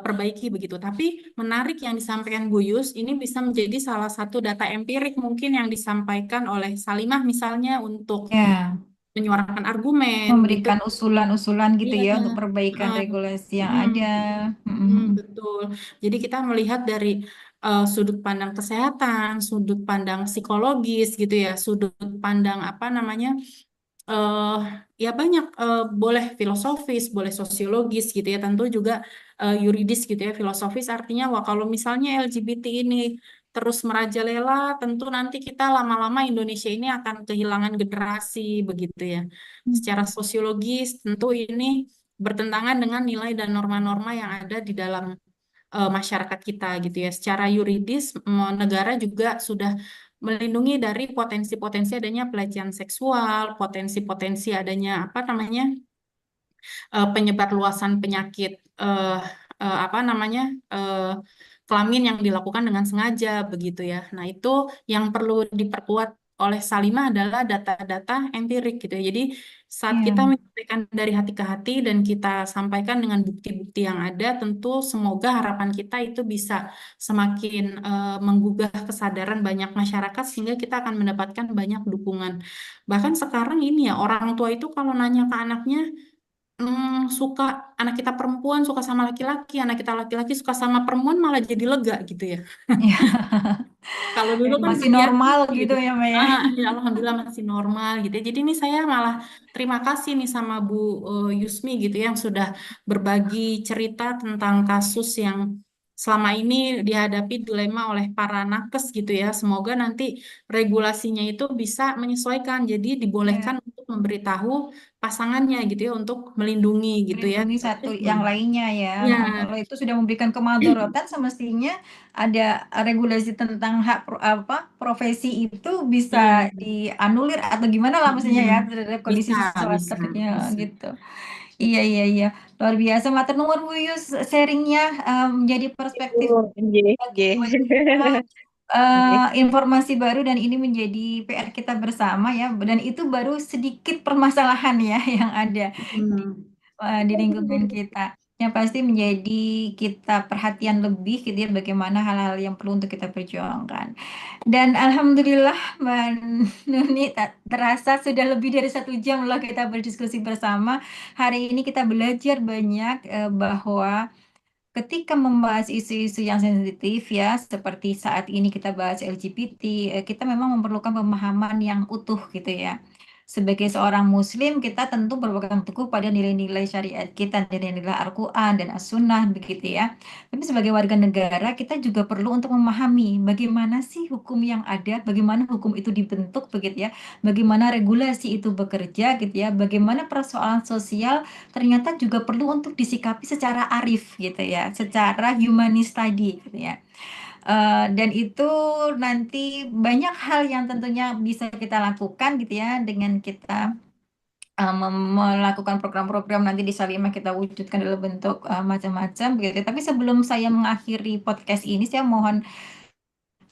perbaiki begitu. Tapi menarik yang disampaikan Bu Yus ini bisa menjadi salah satu data empirik mungkin yang disampaikan oleh Salimah misalnya untuk Ya, menyuarakan argumen gitu. memberikan usulan-usulan gitu Iya, ya untuk perbaikan eh, regulasi yang mm, ada. Mm-mm. betul. Jadi kita melihat dari sudut pandang kesehatan, sudut pandang psikologis gitu ya, sudut pandang apa namanya, eh ya banyak boleh filosofis, boleh sosiologis gitu ya, tentu juga yuridis gitu ya. Filosofis artinya wah kalau misalnya LGBT ini terus merajalela, tentu nanti kita lama-lama Indonesia ini akan kehilangan generasi begitu ya. Secara sosiologis tentu ini bertentangan dengan nilai dan norma-norma yang ada di dalam masyarakat kita gitu ya. Secara yuridis, negara juga sudah melindungi dari potensi-potensi adanya pelecehan seksual, potensi-potensi adanya apa namanya penyebar luasan penyakit apa namanya eh, kelamin yang dilakukan dengan sengaja begitu ya. Nah itu yang perlu diperkuat oleh Salimah adalah data-data empirik gitu ya. Jadi saat kita Ya, menyampaikan dari hati ke hati dan kita sampaikan dengan bukti-bukti yang ada, tentu semoga harapan kita itu bisa semakin menggugah kesadaran banyak masyarakat sehingga kita akan mendapatkan banyak dukungan. Bahkan sekarang ini ya orang tua itu kalau nanya ke anaknya suka anak kita perempuan suka sama laki-laki, anak kita laki-laki suka sama perempuan malah jadi lega gitu ya. ya. Kalau dulu kan Masih kebiasaan normal gitu. gitu ya, Mbak ya. Ya Alhamdulillah masih normal gitu. Jadi ini saya malah terima kasih nih sama Bu Yusmi gitu ya, yang sudah berbagi cerita tentang kasus yang selama ini dihadapi dilema oleh para nakes gitu ya. Semoga nanti regulasinya itu bisa menyesuaikan. Jadi dibolehkan Ya. untuk memberitahu pasangannya gitu ya untuk melindungi gitu ya. Melindungi Itu satu yang gimana? lainnya ya. Ya, Kalau itu sudah memberikan kemadharatan, semestinya ada regulasi tentang hak profesi itu iya. bisa dianulir atau gimana lah maksudnya ya Mm-mm. terhadap kondisi Bisa, seseorang bisa, tertentu bisa. gitu. Iya iya iya, luar biasa. Matur nuwun Bu Yus sharingnya, menjadi perspektif Oh, nggih, bagi nggih. buat kita, Nggih. informasi baru dan ini menjadi PR kita bersama ya. Dan itu baru sedikit permasalahan ya yang ada Hmm. di lingkungan kita. Yang pasti menjadi kita perhatian lebih gitu ya bagaimana hal-hal yang perlu untuk kita perjuangkan. Dan alhamdulillah Mbak Nuni tak terasa sudah lebih dari 1 jam loh kita berdiskusi bersama. Hari ini kita belajar banyak bahwa ketika membahas isu-isu yang sensitif ya, seperti saat ini kita bahas LGBT, kita memang memerlukan pemahaman yang utuh gitu ya. Sebagai seorang muslim, kita tentu berpegang teguh pada nilai-nilai syariat kita, nilai-nilai Al-Quran dan As-Sunnah begitu ya. Tapi sebagai warga negara, kita juga perlu untuk memahami bagaimana sih hukum yang ada, bagaimana hukum itu dibentuk begitu ya, bagaimana regulasi itu bekerja gitu ya, bagaimana persoalan sosial ternyata juga perlu untuk disikapi secara arif gitu ya, secara humanis tadi gitu ya. Dan itu nanti banyak hal yang tentunya bisa kita lakukan gitu ya dengan kita melakukan program-program nanti di Salimah kita wujudkan dalam bentuk macam-macam gitu. Tapi sebelum saya mengakhiri podcast ini, saya mohon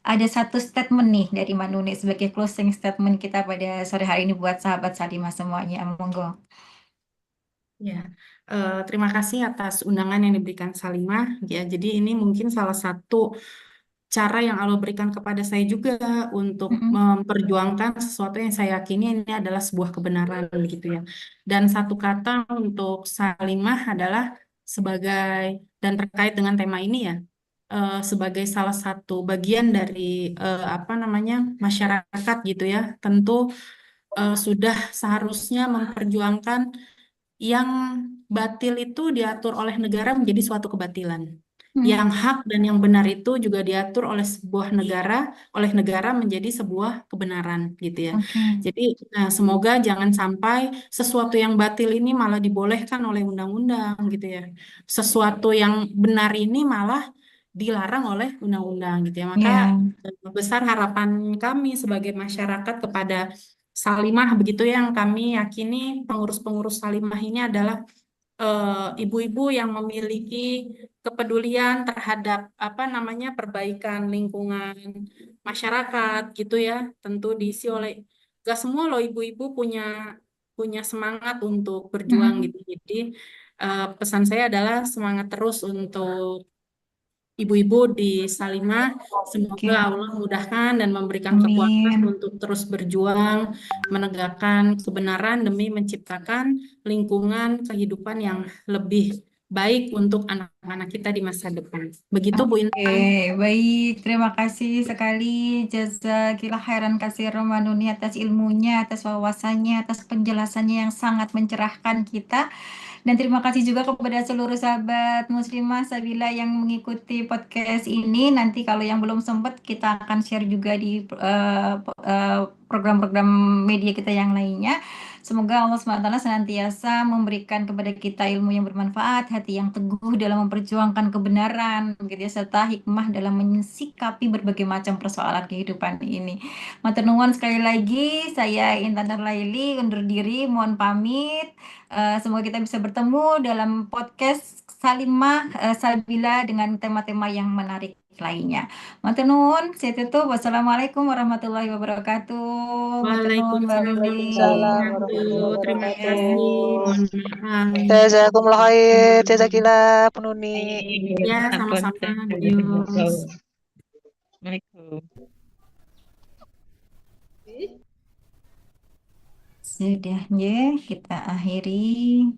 ada satu statement nih dari Manuni sebagai closing statement kita pada sore hari ini buat sahabat Salimah semuanya. Monggo. Ya, terima kasih atas undangan yang diberikan Salimah. Ya, jadi ini mungkin salah satu cara yang Allah berikan kepada saya juga untuk Mm-mm. memperjuangkan sesuatu yang saya yakini ini adalah sebuah kebenaran gitu ya. Dan satu kata untuk Salimah adalah sebagai dan terkait dengan tema ini ya, sebagai salah satu bagian dari apa namanya masyarakat gitu ya, tentu sudah seharusnya memperjuangkan yang batil itu diatur oleh negara menjadi suatu kebatilan. yang hak dan yang benar itu juga diatur oleh sebuah negara, oleh negara menjadi sebuah kebenaran gitu ya. Oke. Jadi semoga jangan sampai sesuatu yang batil ini malah dibolehkan oleh undang-undang gitu ya. Sesuatu yang benar ini malah dilarang oleh undang-undang gitu ya. Maka Ya. besar harapan kami sebagai masyarakat kepada Salimah begitu yang kami yakini pengurus-pengurus Salimah ini adalah ibu-ibu yang memiliki kepedulian terhadap apa namanya perbaikan lingkungan masyarakat gitu ya. Tentu diisi oleh gak semua loh ibu-ibu punya punya semangat untuk berjuang Mm-mm. gitu. Jadi pesan saya adalah semangat terus untuk ibu-ibu di Salimah, semoga Oke. Allah mudahkan dan memberikan kekuatan Amin. untuk terus berjuang, menegakkan kebenaran demi menciptakan lingkungan kehidupan yang lebih baik untuk anak-anak kita di masa depan. Begitu Bu Oke, Intan. baik. Terima kasih sekali Jazakillah khairan kasih Romanuni atas ilmunya, atas wawasannya, atas penjelasannya yang sangat mencerahkan kita. Dan terima kasih juga kepada seluruh sahabat muslimah Sabila yang mengikuti podcast ini. Nanti kalau yang belum sempat kita akan share juga di program-program media kita yang lainnya. Semoga Allah SWT senantiasa memberikan kepada kita ilmu yang bermanfaat, hati yang teguh dalam memperjuangkan kebenaran, begitu ya, serta hikmah dalam mensikapi berbagai macam persoalan kehidupan ini. Matur nuwun sekali lagi, saya Intan Nurlaili undur diri, mohon pamit. Semoga kita bisa bertemu dalam podcast Salimah Sabila dengan tema-tema yang menarik lainnya. Matur nuwun, saya tutup. Wassalamualaikum warahmatullahi wabarakatuh. Matur nuwun, Mbak Waalaikumsalam Nuni. Waalaikumsalam warahmatullahi warahmatullahi wabarakatuh. Terima kasih. wabarakatuh. Mohon maaf. Jazakumullah khair, jazakillah penuni. Ya, Ampun, sama-sama. saya. Yus. Assalamualaikum. Sudah, ya, kita akhiri.